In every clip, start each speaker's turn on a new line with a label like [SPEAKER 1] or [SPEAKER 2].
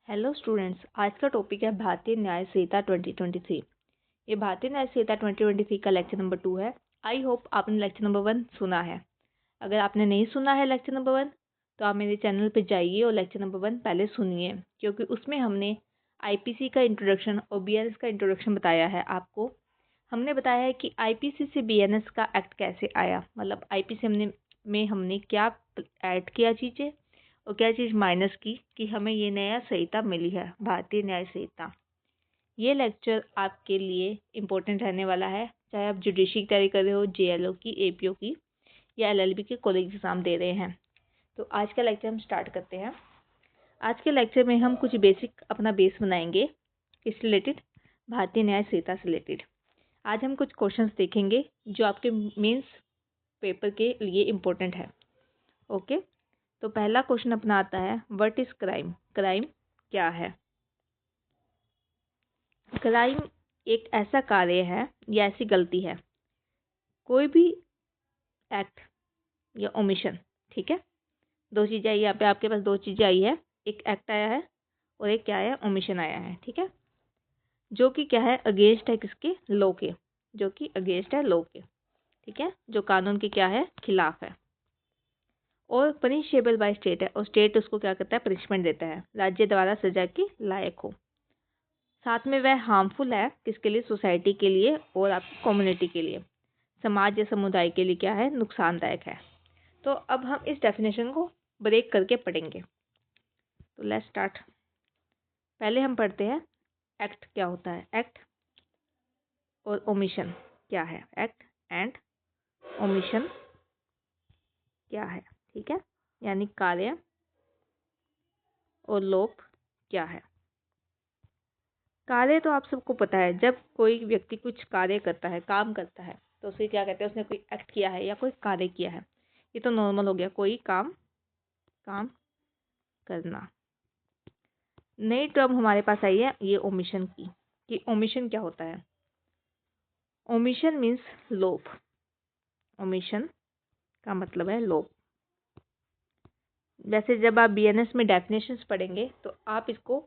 [SPEAKER 1] Hello students, आज का topic है भारतीय न्याय संहिता 2023। ये भारतीय न्याय संहिता 2023 का लेक्चर नंबर 2 है। आई होप आपने लेक्चर नंबर 1 सुना है। अगर आपने नहीं सुना है लेक्चर नंबर 1 तो आप मेरे चैनल पे जाइए और लेक्चर नंबर 1 पहले सुनिए, क्योंकि उसमें हमने आईपीसी का इंट्रोडक्शन और बीएनएस का इंट्रोडक्शन बताया है। आपको हमने बताया है कि आईपीसी से बीएनएस का एक्ट कैसे आया, मतलब आईपीसी में हमने क्या ऐड किया चीज़ें और क्या चीज़ माइनस की कि हमें ये नया संहिता मिली है, भारतीय न्याय संहिता। ये लेक्चर आपके लिए इम्पोर्टेंट रहने वाला है, चाहे आप जुडिशरी की तैयारी कर रहे हो, जेएलओ की, एपीओ की या एलएलबी के कॉलेज एग्जाम दे रहे हैं। तो आज का लेक्चर हम स्टार्ट करते हैं। आज के लेक्चर में हम कुछ बेसिक अपना बेस बनाएंगे किस रिलेटेड, भारतीय न्याय संहिता से रिलेटेड। आज हम कुछ क्वेश्चंस देखेंगे जो आपके मेंस पेपर के लिए इम्पोर्टेंट है। ओके, तो पहला क्वेश्चन अपना आता है, व्हाट इज क्राइम। क्राइम क्या है। क्राइम एक ऐसा कार्य है या ऐसी गलती है, कोई भी एक्ट या ओमिशन। ठीक है, दो चीज़ें आई यहाँ पे, आपके पास दो चीज़ें आई है, एक एक्ट आया है और एक क्या है, ओमिशन आया है। ठीक है, जो कि क्या है, अगेंस्ट है किसके, लॉ के, जो कि अगेंस्ट है लॉ के। ठीक है, जो कानून के क्या है, खिलाफ है और पनिशेबल बाय स्टेट है, और स्टेट उसको क्या करता है, पनिशमेंट देता है, राज्य द्वारा सजा के लायक हो। साथ में वह हार्मफुल है किसके लिए, सोसाइटी के लिए और आपकी कम्युनिटी के लिए, समाज या समुदाय के लिए क्या है, नुकसानदायक है। तो अब हम इस डेफिनेशन को ब्रेक करके पढ़ेंगे। तो लेट्स स्टार्ट। पहले हम पढ़ते हैं एक्ट क्या होता है। एक्ट और ओमिशन क्या है, एक्ट एंड ओमिशन क्या है। ठीक है, यानी कार्य और लोप क्या है। कार्य तो आप सबको पता है, जब कोई व्यक्ति कुछ कार्य करता है, काम करता है, तो उसे क्या कहते हैं, उसने कोई एक्ट किया है या कोई कार्य किया है। ये तो नॉर्मल हो गया, कोई काम करना। नई टर्म हमारे पास आई है ये ओमिशन की, कि ओमिशन क्या होता है। ओमिशन मीन्स लोप। ओमिशन का मतलब है लोप। वैसे जब आप बीएनएस में डेफिनेशंस पढ़ेंगे तो आप इसको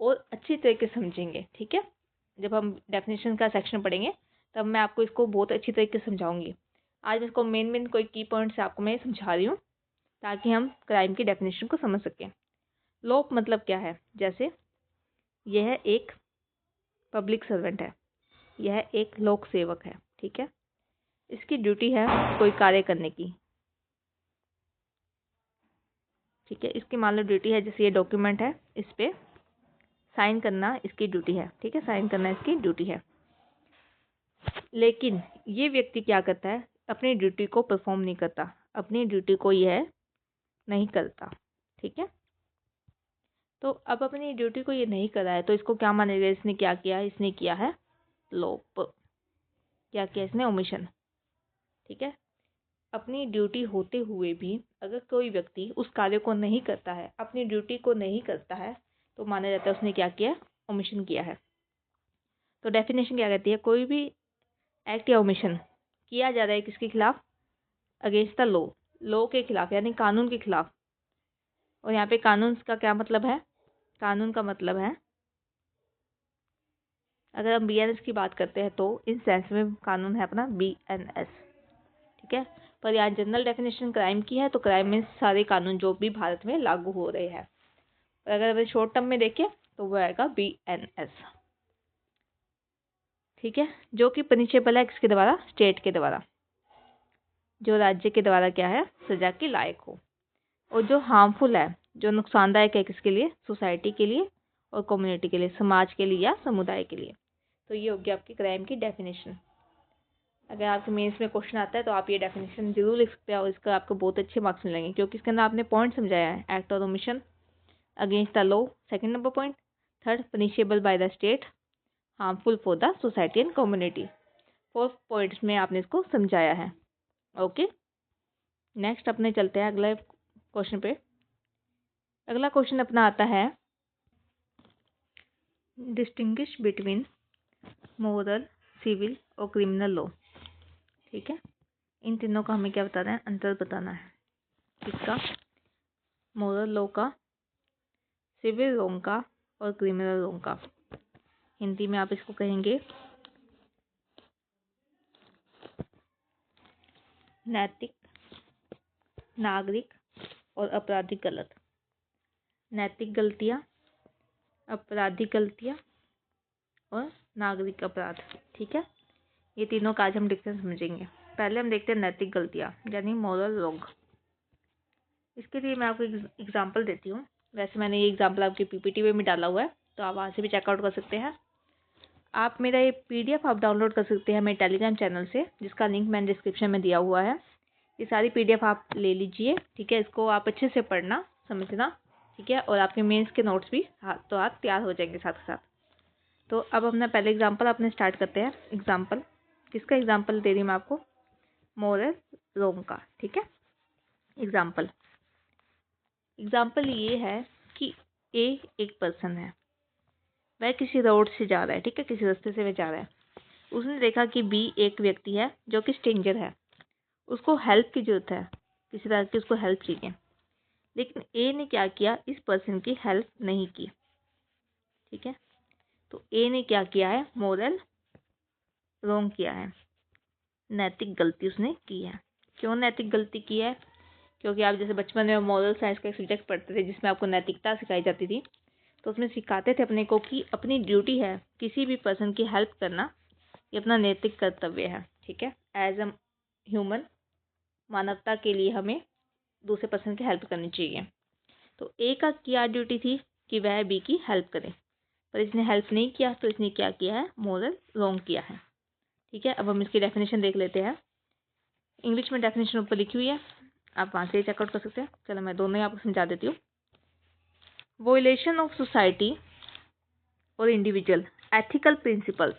[SPEAKER 1] और अच्छी तरीके से समझेंगे। ठीक है, जब हम डेफिनेशन का सेक्शन पढ़ेंगे तब मैं आपको इसको बहुत अच्छी तरीके से समझाऊंगी। आज इसको मेन कोई की पॉइंट्स आपको मैं समझा रही हूँ ताकि हम क्राइम की डेफिनेशन को समझ सकें। लोप मतलब क्या है, जैसे यह एक पब्लिक सर्वेंट है, यह एक लोक सेवक है। ठीक है, इसकी ड्यूटी है कोई कार्य करने की। ठीक है, इसकी मान लो ड्यूटी है, जैसे ये डॉक्यूमेंट है, इस पे साइन करना इसकी ड्यूटी है। ठीक है, साइन करना इसकी ड्यूटी है। लेकिन ये व्यक्ति क्या करता है, अपनी ड्यूटी को परफॉर्म नहीं करता, अपनी ड्यूटी को यह नहीं करता। ठीक है, तो अब अपनी ड्यूटी को ये नहीं कर रहा है तो इसको क्या मानेगा, इसने क्या किया, इसने किया है लोप। क्या किया इसने, ओमिशन। ठीक है, अपनी ड्यूटी होते हुए भी अगर कोई व्यक्ति उस कार्य को नहीं करता है, अपनी ड्यूटी को नहीं करता है, तो माना जाता है उसने क्या किया, ओमिशन किया है। तो डेफिनेशन क्या कहती है, कोई भी एक्ट या ओमिशन किया जा रहा है किसके खिलाफ, अगेंस्ट द लॉ, लॉ के खिलाफ यानी कानून के खिलाफ। और यहाँ पे कानून का क्या मतलब है, कानून का मतलब है, अगर हम बीएनएस की बात करते हैं तो इन सेंस में कानून है अपना बीएनएस। ठीक है, पर यहाँ जनरल डेफिनेशन क्राइम की है, तो क्राइम में सारे कानून जो भी भारत में लागू हो रहे हैं। और अगर शॉर्ट टर्म में देखें तो वो आएगा बीएनएस। ठीक है, जो कि पनिशेबल है किसके द्वारा, स्टेट के द्वारा, जो राज्य के द्वारा क्या है, सजा के लायक हो। और जो हार्मफुल है, जो नुकसानदायक है किसके लिए, सोसाइटी के लिए और कम्युनिटी के लिए, समाज के लिए या समुदाय के लिए। तो ये हो गया आपकी क्राइम की डेफिनेशन। अगर आपके मेंस में क्वेश्चन आता है तो आप ये डेफिनेशन जरूर लिख सकते हैं और इसका आपको बहुत अच्छे मार्क्स मिलेंगे, क्योंकि इसके अंदर आपने पॉइंट समझाया है, एक्ट और omission, against the law second number point, third punishable by the state, harmful for the society and community. 4 points में आपने इसको समझाया है। ओके, नेक्स्ट अपने चलते हैं अगले क्वेश्चन पे। अगला क्वेश्चन अपना आता है, डिस्टिंग्विश बिटवीन मोरल, सिविल और क्रिमिनल लॉ। ठीक है, इन तीनों का हमें क्या बताना है, अंतर बताना है। किसका, मोरल लॉ का, सिविल लॉ का और क्रिमिनल रॉन्ग का। हिंदी में आप इसको कहेंगे नैतिक, नागरिक और आपराधिक गलत। नैतिक गलतियाँ, आपराधिक गलतियाँ और नागरिक अपराध। ठीक है, ये तीनों का आज हम डिफरेंस समझेंगे। पहले हम देखते हैं नैतिक गलतियाँ यानी मॉरल रॉन्ग। इसके लिए मैं आपको एग्जांपल देती हूँ। वैसे मैंने ये एग्जांपल आपकी पीपीटी में भी डाला हुआ है, तो आप वहाँ से भी चेकआउट कर सकते हैं। आप मेरा ये पीडीएफ आप डाउनलोड कर सकते हैं मेरे टेलीग्राम चैनल से, जिसका लिंक मैंने डिस्क्रिप्शन में दिया हुआ है। ये सारी पीडीएफ आप ले लीजिए। ठीक है, इसको आप अच्छे से पढ़ना, समझना। ठीक है, और आपके मेंस के नोट्स भी हाथ तो हाथ तैयार हो जाएंगे साथ के साथ। तो अब अपना पहले एग्जाम्पल अपने स्टार्ट करते हैं। एग्जाम्पल किसका एग्जाम्पल दे रही हूँ मैं आपको? मॉरल रॉन्ग का। ठीक है, एग्जाम्पल ये है कि ए एक पर्सन है, वह किसी रोड से जा रहा है। ठीक है, किसी रास्ते से वह जा रहा है। उसने देखा कि बी एक व्यक्ति है जो कि स्ट्रेंजर है, उसको हेल्प की जरूरत है, किसी तरह की उसको हेल्प चाहिए। लेकिन ए ने क्या किया, इस पर्सन की हेल्प नहीं की। ठीक है, तो ए ने क्या किया है? मोरल रॉन्ग किया है, नैतिक गलती उसने की है। क्यों नैतिक गलती की है? क्योंकि आप जैसे बचपन में मॉरल साइंस का एक सब्जेक्ट पढ़ते थे जिसमें आपको नैतिकता सिखाई जाती थी, तो उसमें सिखाते थे अपने को कि अपनी ड्यूटी है किसी भी पर्सन की हेल्प करना, ये अपना नैतिक कर्तव्य है। ठीक है, एज अ ह्यूमन, मानवता के लिए हमें दूसरे पर्सन की हेल्प करनी चाहिए। तो ए का क्या ड्यूटी थी कि वह बी की हेल्प करे, पर इसने हेल्प नहीं किया, तो इसने क्या किया है? मोरल रॉन्ग किया है। ठीक है, अब हम इसकी डेफिनेशन देख लेते हैं। इंग्लिश में डेफिनेशन ऊपर लिखी हुई है, आप वहाँ से चेकआउट कर सकते हैं। चलो मैं दोनों ही आपको समझा देती हूँ। वोलेशन ऑफ सोसाइटी और individual ethical principles,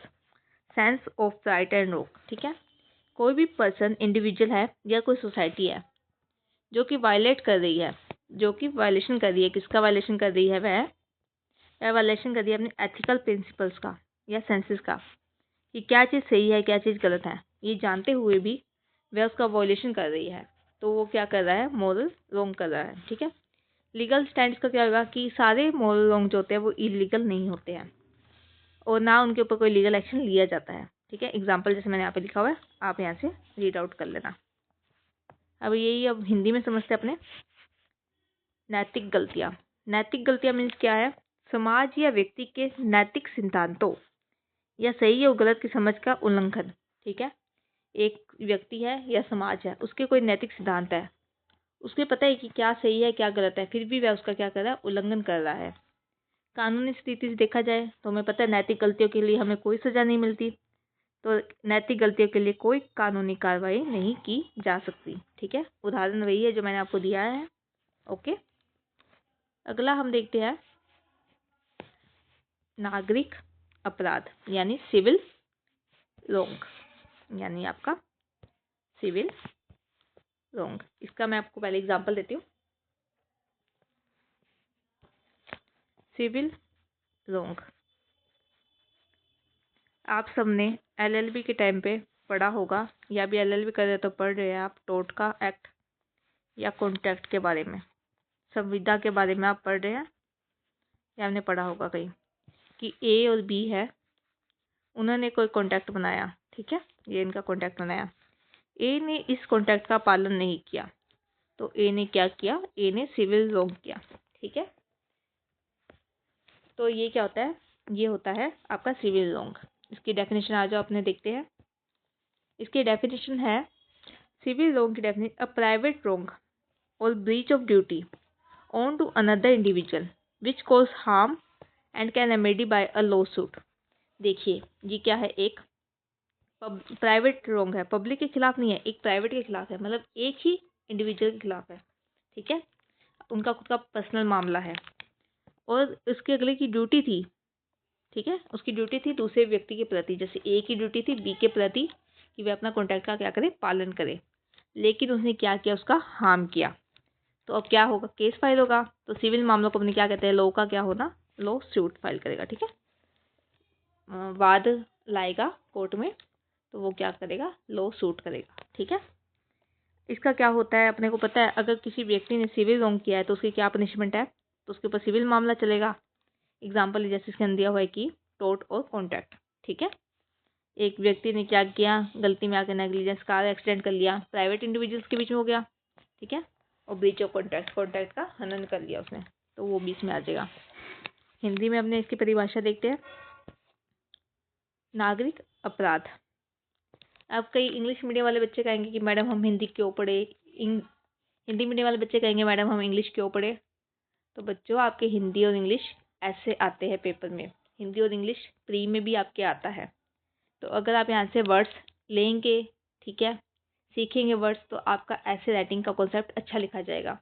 [SPEAKER 1] sense of right and wrong. ठीक है, कोई भी पर्सन इंडिविजुअल है या कोई सोसाइटी है जो कि वायलेट कर रही है, जो कि वायलेशन कर रही है, किसका वायलेशन कर रही है? वह वायलेशन कर रही है अपने एथिकल प्रिंसिपल्स का या सेंसेस का, कि क्या चीज़ सही है क्या चीज़ गलत है, ये जानते हुए भी वह उसका वायलेशन कर रही है, तो वो क्या कर रहा है? मोरल रॉन्ग कर रहा है। ठीक है, लीगल स्टैंड का क्या होगा कि सारे मोरल रॉन्ग जो होते हैं वो इलीगल नहीं होते हैं और ना उनके ऊपर कोई लीगल एक्शन लिया जाता है। ठीक है, एग्जाम्पल जैसे मैंने यहाँ पे लिखा हुआ है, आप यहाँ से रीड आउट कर लेना। अब यही अब हिंदी में समझते हैं अपने नैतिक गलतियाँ। नैतिक गलतियाँ मीन्स क्या है? समाज या व्यक्ति के नैतिक सिद्धांतों या सही और गलत की समझ का उल्लंघन। ठीक है, एक व्यक्ति है या समाज है, उसके कोई नैतिक सिद्धांत है, उसको पता है कि क्या सही है क्या गलत है, फिर भी वह उसका क्या कर रहा है? उल्लंघन कर रहा है। कानूनी स्थिति से देखा जाए तो हमें पता है नैतिक गलतियों के लिए हमें कोई सजा नहीं मिलती, तो नैतिक गलतियों के लिए कोई कानूनी कार्रवाई नहीं की जा सकती। ठीक है, उदाहरण वही है जो मैंने आपको दिया है। ओके, अगला हम देखते हैं नागरिक अपराध यानी सिविल रॉन्ग, यानी आपका सिविल रॉन्ग। इसका मैं आपको पहले एग्जांपल देती हूँ। सिविल रॉन्ग आप सबने एलएलबी के टाइम पे पढ़ा होगा, या भी एलएलबी कर रहे तो पढ़ रहे हैं आप, टोटका एक्ट या कॉन्ट्रैक्ट के बारे में, संविदा के बारे में आप पढ़ रहे हैं या आपने पढ़ा होगा कहीं कि ए और बी है, उन्होंने कोई कॉन्ट्रैक्ट बनाया। ठीक है, ये इनका कॉन्ट्रैक्ट बनाया, ए ने इस कॉन्ट्रैक्ट का पालन नहीं किया, तो ए ने क्या किया? ए ने सिविल रॉन्ग किया। ठीक है, तो ये क्या होता है? ये होता है आपका सिविल रॉन्ग। इसकी डेफिनेशन आ जाओ अपने देखते हैं। इसकी डेफिनेशन है, सिविल रॉन्ग की डेफिनेशन, अ प्राइवेट रॉन्ग और breach of duty on to another individual which cause harm and can remedy by a lawsuit. देखिए ये क्या है? एक प्राइवेट रॉन्ग है, पब्लिक के खिलाफ नहीं है, एक प्राइवेट के खिलाफ है, मतलब एक ही इंडिविजुअल के खिलाफ है। ठीक है, उनका खुद का पर्सनल मामला है और उसके अगले की ड्यूटी थी। ठीक है, उसकी ड्यूटी थी दूसरे व्यक्ति के प्रति, जैसे ए की ड्यूटी थी बी के प्रति कि वह अपना कॉन्ट्रैक्ट का क्या करे? पालन करे। लेकिन उसने क्या किया? उसका हार्म किया, तो अब क्या होगा? केस फाइल होगा। तो सिविल मामलों को अपने क्या कहते हैं? लॉ का क्या होना? लॉ सूट फाइल करेगा। ठीक है, वाद लाएगा कोर्ट में, तो वो क्या करेगा? लॉ सूट करेगा। ठीक है, इसका क्या होता है अपने को पता है, अगर किसी व्यक्ति ने सिविल रॉन्ग किया है तो उसकी क्या पनिशमेंट है? तो उसके ऊपर सिविल मामला चलेगा, एग्जाम्पल जैसे इसके अंदर दिया हुआ है कि टोट और कॉन्ट्रैक्ट, ठीक है। एक व्यक्ति ने क्या किया, गलती में आकर नेग्लिजेंस, कार एक्सीडेंट कर लिया, प्राइवेट इंडिविजुअल्स के बीच में हो गया, ठीक है। और ब्रीच ऑफ कॉन्ट्रैक्ट, कॉन्ट्रैक्ट का हनन कर लिया उसने, तो वो बीच में आ जाएगा। हिंदी में अपने इसकी परिभाषा देखते हैं, नागरिक अपराध। अब कई इंग्लिश मीडियम वाले बच्चे कहेंगे कि मैडम हम हिंदी क्यों पढ़े, हिंदी मीडियम वाले बच्चे कहेंगे मैडम हम इंग्लिश क्यों पढ़े। तो बच्चों आपके हिंदी और इंग्लिश ऐसे आते हैं पेपर में, हिंदी और इंग्लिश प्री में भी आपके आता है। तो अगर आप यहाँ से वर्ड्स लेंगे, ठीक है, सीखेंगे वर्ड्स, तो आपका ऐसे राइटिंग का कॉन्सेप्ट अच्छा लिखा जाएगा।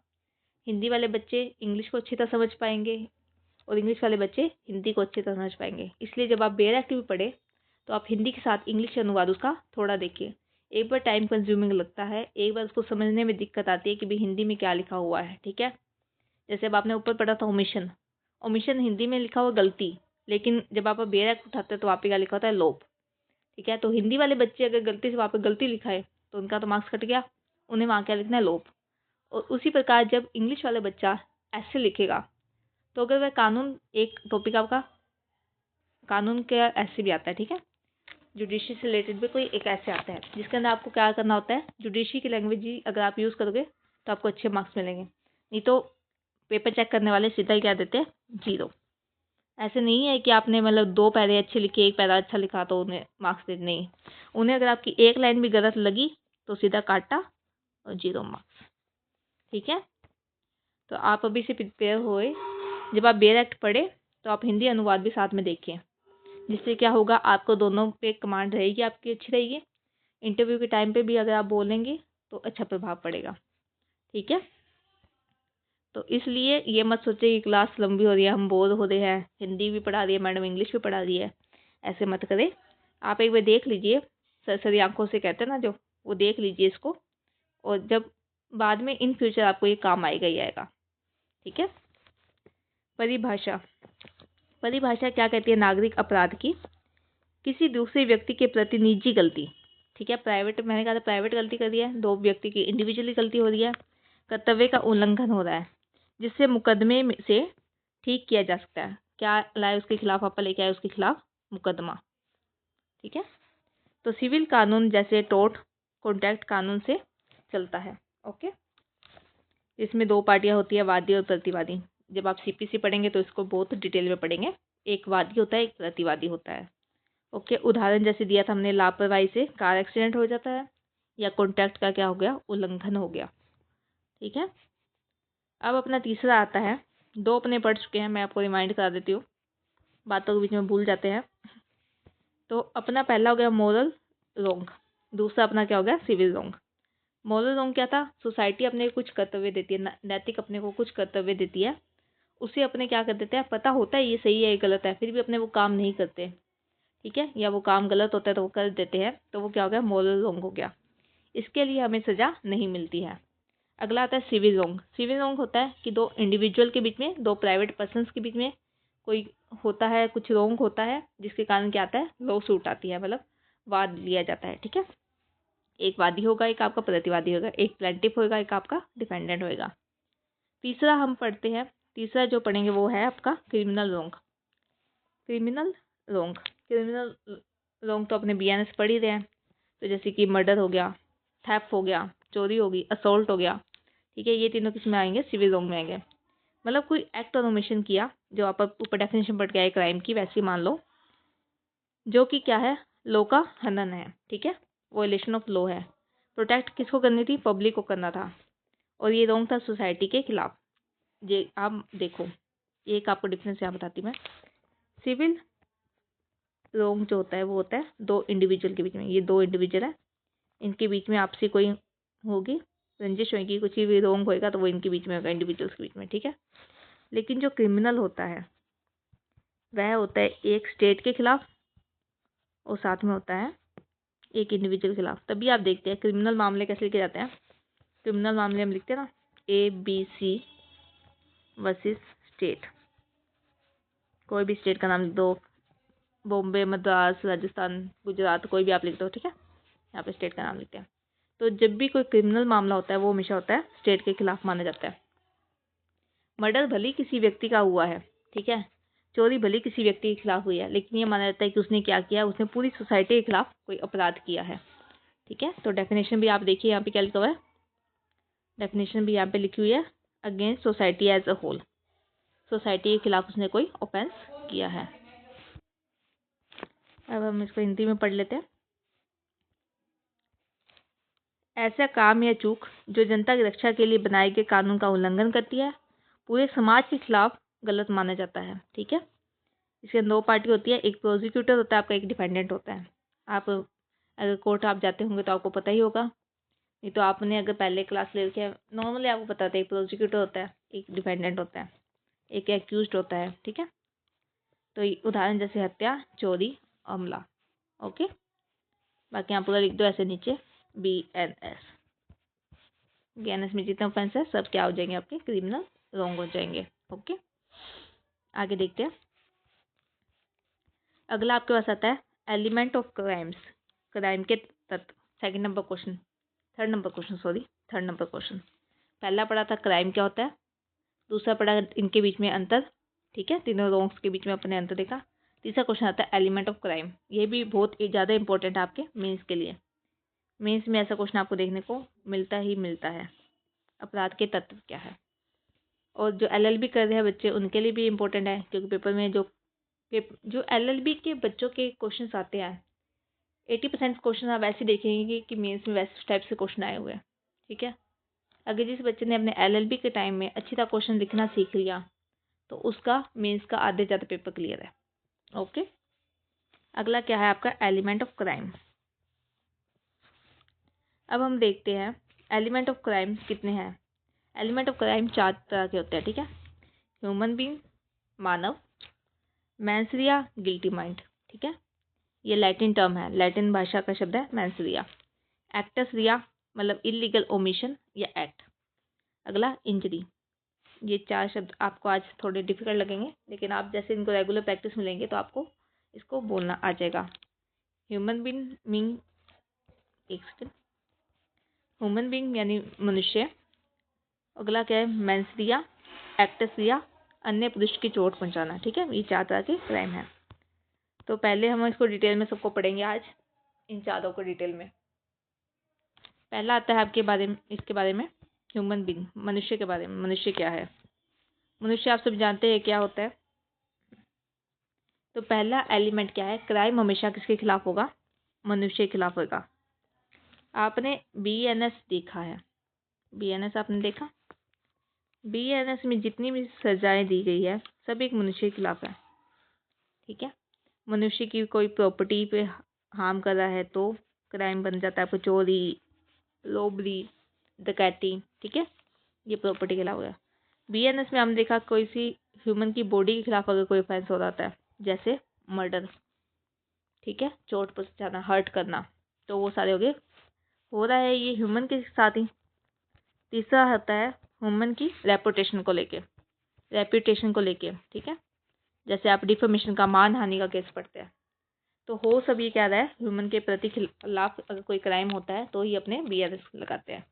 [SPEAKER 1] हिंदी वाले बच्चे इंग्लिश को अच्छी तरह समझ पाएंगे और इंग्लिश वाले बच्चे हिंदी को अच्छी तरह समझ पाएंगे। इसलिए जब आप बेयर एक्टिव पढ़े तो आप हिंदी के साथ इंग्लिश अनुवाद उसका थोड़ा देखिए। एक बार टाइम कंज्यूमिंग लगता है, एक बार उसको समझने में दिक्कत आती है कि भाई हिंदी में क्या लिखा हुआ है, ठीक है। जैसे अब आपने ऊपर पढ़ा था ओमिशन, ओमिशन हिंदी में लिखा हुआ गलती, लेकिन जब आप बेयर एक्ट उठाते हैं तो वहाँ पे क्या लिखा होता है, लोप, ठीक है। तो हिंदी वाले बच्चे अगर गलती से वहाँ पे गलती लिखा है तो उनका तो मार्क्स कट गया, उन्हें वहाँ क्या लिखना है, लोप। और उसी प्रकार जब इंग्लिश वाला बच्चा ऐसे लिखेगा तो अगर वह कानून, एक टॉपिक आपका कानून का ऐसे भी आता है, ठीक है, जुडिशरी से रिलेटेड भी कोई एक ऐसे आता है जिसके अंदर आपको क्या करना होता है, जुडिशरी की लैंग्वेज ही अगर आप यूज़ करोगे तो आपको अच्छे मार्क्स मिलेंगे, नहीं तो पेपर चेक करने वाले सीधा ही क्या देते हैं, 0। ऐसे नहीं है कि आपने मतलब 2 पैरे अच्छे लिखे, 1 पैरा अच्छा लिखा तो उन्हें मार्क्स दे, नहीं, उन्हें अगर आपकी एक लाइन भी गलत लगी तो सीधा काटा और 0 मार्क्स, ठीक है। तो आप अभी से प्रिपेयर होए, जब आप बेयर एक्ट पढ़े तो आप हिंदी अनुवाद भी साथ में देखिए, जिससे क्या होगा, आपको दोनों पे कमांड रहेगी, आपकी अच्छी रहेगी। इंटरव्यू के टाइम पे भी अगर आप बोलेंगे तो अच्छा प्रभाव पड़ेगा, ठीक है। तो इसलिए ये मत सोचिए कि क्लास लंबी हो रही है, हम बोर हो रहे हैं, हिंदी भी पढ़ा रही है मैडम, इंग्लिश भी पढ़ा रही है, ऐसे मत करें। आप एक बार देख लीजिए, सरसरी आंखों से कहते हैं ना जो, वो देख लीजिए इसको, और जब बाद में इन फ्यूचर आपको ये काम आएगा ही आएगा, ठीक है। परिभाषा, परिभाषा क्या कहती है, नागरिक अपराध की, किसी दूसरे व्यक्ति के प्रति निजी गलती, ठीक है, प्राइवेट, मैंने कहा था प्राइवेट गलती कर दी है, 2 व्यक्ति की इंडिविजुअली गलती हो रही है, कर्तव्य का उल्लंघन हो रहा है, जिससे मुकदमे से ठीक किया जा सकता है, क्या लाए उसके खिलाफ, आप लेके आए उसके खिलाफ मुकदमा, ठीक है। तो सिविल कानून जैसे टोर्ट कॉन्ट्रैक्ट कानून से चलता है, ओके। इसमें 2 पार्टियां होती है, वादी और प्रतिवादी। जब आप सीपीसी पढ़ेंगे तो इसको बहुत डिटेल में पढ़ेंगे, एक वादी होता है, एक प्रतिवादी होता है, ओके। उदाहरण जैसे दिया था हमने, लापरवाही से कार एक्सीडेंट हो जाता है, या कॉन्ट्रैक्ट का क्या हो गया, उल्लंघन हो गया, ठीक है। अब अपना तीसरा आता है, 2 अपने पढ़ चुके हैं, मैं आपको रिमाइंड करा देती हूँ, बातों के बीच में भूल जाते हैं। तो अपना पहला हो गया मोरल रोंग, दूसरा अपना क्या हो गया, सिविल रोंग। मोरल रोंग क्या था, सोसाइटी अपने कुछ कर्तव्य देती है, नैतिक अपने को कुछ कर्तव्य देती है, उसे अपने क्या कर देते हैं, पता होता है ये सही है ये गलत है, फिर भी अपने वो काम नहीं करते, ठीक है, या वो काम गलत होता है तो वो कर देते हैं, तो वो क्या हो गया, मोरल रोंग हो गया, इसके लिए हमें सजा नहीं मिलती है। अगला आता है सिविल रोंग। सिविल रोंग होता है कि 2 इंडिविजुअल के बीच में, 2 प्राइवेट पर्सन्स के बीच में कोई होता है, कुछ रोंग होता है, जिसके कारण क्या आता है, लॉ सूट आती है, मतलब वाद लिया जाता है, ठीक है। एक वादी होगा, एक आपका प्रतिवादी होगा, एक प्लेंटिफ होगा, एक आपका डिफेंडेंट होगा। तीसरा हम पढ़ते हैं, तीसरा जो पढ़ेंगे वो है आपका क्रिमिनल रोंग। क्रिमिनल रोंग, क्रिमिनल रोंग तो अपने बीएनएस पढ़ ही रहे हैं, तो जैसे कि मर्डर हो गया, थेफ्ट हो गया, चोरी होगी, असोल्ट हो गया, ठीक है, ये तीनों किस में आएंगे, सिविल रोंग में आएंगे। मतलब कोई एक्ट और ओमिशन किया, जो आप ऊपर डेफिनेशन पढ़ के आए क्राइम की, वैसे मान लो, जो कि क्या है, लॉ का हनन है, ठीक है, वॉयलेशन ऑफ लॉ है। प्रोटेक्ट किसको करनी थी, पब्लिक को करना था, और ये रोंग था सोसाइटी के खिलाफ। ये आप देखो, एक आपको डिफरेंस यहाँ बताती मैं। सिविल रोंग जो होता है वो होता है 2 इंडिविजुअल के बीच में, ये 2 इंडिविजुअल है, इनके बीच में आपसी कोई होगी, रंजिश होगी, कुछ भी रोंग होएगा तो वो इनके बीच में होगा, इंडिविजुअल्स के बीच में, ठीक है। लेकिन जो क्रिमिनल होता है वह होता है एक स्टेट के खिलाफ और साथ में होता है एक इंडिविजुअल के खिलाफ। तभी आप देखते हैं क्रिमिनल मामले कैसे लिखे जाते हैं, क्रिमिनल मामले हम लिखते हैं ना, ABC वर्सेस स्टेट, कोई भी स्टेट का नाम लिख दो, बॉम्बे, मद्रास, राजस्थान, गुजरात, कोई भी आप लिख दो, ठीक है, यहाँ पे स्टेट का नाम लिखते हैं। तो जब भी कोई क्रिमिनल मामला होता है वो हमेशा होता है स्टेट के खिलाफ माना जाता है। मर्डर भले किसी व्यक्ति का हुआ है, ठीक है, चोरी भले किसी व्यक्ति के खिलाफ हुई है, लेकिन ये माना जाता है कि उसने क्या किया, उसने पूरी सोसाइटी के खिलाफ कोई अपराध किया है। ठीक है, तो डेफिनेशन भी आप देखिए यहाँ पे क्या लिखा हुआ है, डेफिनेशन भी यहाँ पे लिखी हुई है, against society as a whole, society के खिलाफ उसने कोई ऑफेंस किया है। अब हम इसको हिंदी में पढ़ लेते हैं। ऐसा काम या चूक जो जनता की रक्षा के लिए बनाए गए कानून का उल्लंघन करती है, पूरे समाज के खिलाफ गलत माना जाता है। ठीक है, इसके दो पार्टी होती है, एक प्रोसिक्यूटर होता है आपका, एक डिफेंडेंट होता है। आप अगर कोर्ट आप जाते होंगे तो आपको पता ही होगा, नहीं तो आपने अगर पहले क्लास ले रखी है, नॉर्मली आपको पता था एक प्रोसिक्यूटर होता है, एक डिफेंडेंट होता है, एक एक्यूज्ड होता है। ठीक है, तो उदाहरण जैसे हत्या, चोरी, हमला। ओके, बाकी आप पूरा लिख दो ऐसे नीचे, BNS। BNS में जितने ऑफेंस है सब क्या हो जाएंगे, आपके क्रिमिनल रॉन्ग हो जाएंगे। ओके, आगे देखते हैं। अगला आपके पास आता है एलिमेंट ऑफ क्राइम्स, क्राइम के तत्व। Third number question. पहला पढ़ा था क्राइम क्या होता है, दूसरा पढ़ा इनके बीच में अंतर। ठीक है, तीनों रॉन्ग्स के बीच में अपने अंतर देखा। तीसरा क्वेश्चन आता है एलिमेंट ऑफ क्राइम, ये भी बहुत ज़्यादा इंपॉर्टेंट है आपके मेंस के लिए। मेंस में ऐसा क्वेश्चन आपको देखने को मिलता है, अपराध के तत्व क्या है। और जो LLB कर रहे हैं बच्चे उनके लिए भी इम्पोर्टेंट है, क्योंकि पेपर में जो LLB के बच्चों के क्वेश्चन आते हैं 80% क्वेश्चन आप ऐसे देखेंगे कि मेंस में वैसे टाइप से क्वेश्चन आए हुए हैं। ठीक है, अगर जिस बच्चे ने अपने LLB के टाइम में अच्छी तरह क्वेश्चन लिखना सीख लिया तो उसका मेंस का आधे ज़्यादा पेपर क्लियर है। ओके, अगला क्या है आपका एलिमेंट ऑफ क्राइम। अब हम देखते हैं एलिमेंट ऑफ क्राइम कितने हैं। एलिमेंट ऑफ क्राइम 4 तरह के होते हैं। ठीक है, ह्यूमन बीइंग, मानव, मेंस रिया, गिल्टी माइंड। ठीक है, ये लैटिन टर्म है, लैटिन भाषा का शब्द है मेंस रिया। एक्टस रिया मतलब इलीगल ओमिशन या एक्ट। अगला इंजरी। ये 4 शब्द आपको आज थोड़े डिफिकल्ट लगेंगे, लेकिन आप जैसे इनको रेगुलर प्रैक्टिस में लेंगे तो आपको इसको बोलना आ जाएगा। ह्यूमन बीइंग, एक सेकेंड, ह्यूमन बीइंग यानी मनुष्य। अगला क्या है, मेंस रिया, एक्टस रिया, अन्य पुरुष की चोट पहुंचाना। ठीक है, ये 4 तरह के क्राइम है। तो पहले हम इसको डिटेल में सबको पढ़ेंगे आज, इन चारों को डिटेल में। पहला आता है आपके बारे में, इसके बारे में, ह्यूमन बीइंग, मनुष्य के बारे में। मनुष्य क्या है, मनुष्य आप सब जानते हैं क्या होता है। तो पहला एलिमेंट क्या है, क्राइम हमेशा किसके खिलाफ होगा, मनुष्य के खिलाफ होगा। आपने BNS देखा है, BNS आपने देखा, BNS में जितनी भी सजाएं दी गई है सब एक मनुष्य के खिलाफ है। ठीक है, मनुष्य की कोई प्रॉपर्टी पे हार्म कर रहा है तो क्राइम बन जाता है आपको, चोरी, रोबरी, डकैती। ठीक है, ये प्रॉपर्टी के खिलाफ होगा। BNS में हमने देखा कोई सी ह्यूमन की बॉडी के खिलाफ अगर कोई ऑफेंस हो जाता है, जैसे मर्डर, ठीक है, चोट पहुंचाना, हर्ट करना, तो वो सारे हो गए, हो रहा है ये ह्यूमन के साथ ही। तीसरा होता है ह्यूमन की रेपुटेशन को लेके। ठीक है, जैसे आप डिफेमेशन का, मानहानि का केस पढ़ते हैं, तो हो सब ये क्या रहा है, ह्यूमन के प्रति खिलाफ अगर कोई क्राइम होता है तो ही अपने BNS लगाते हैं।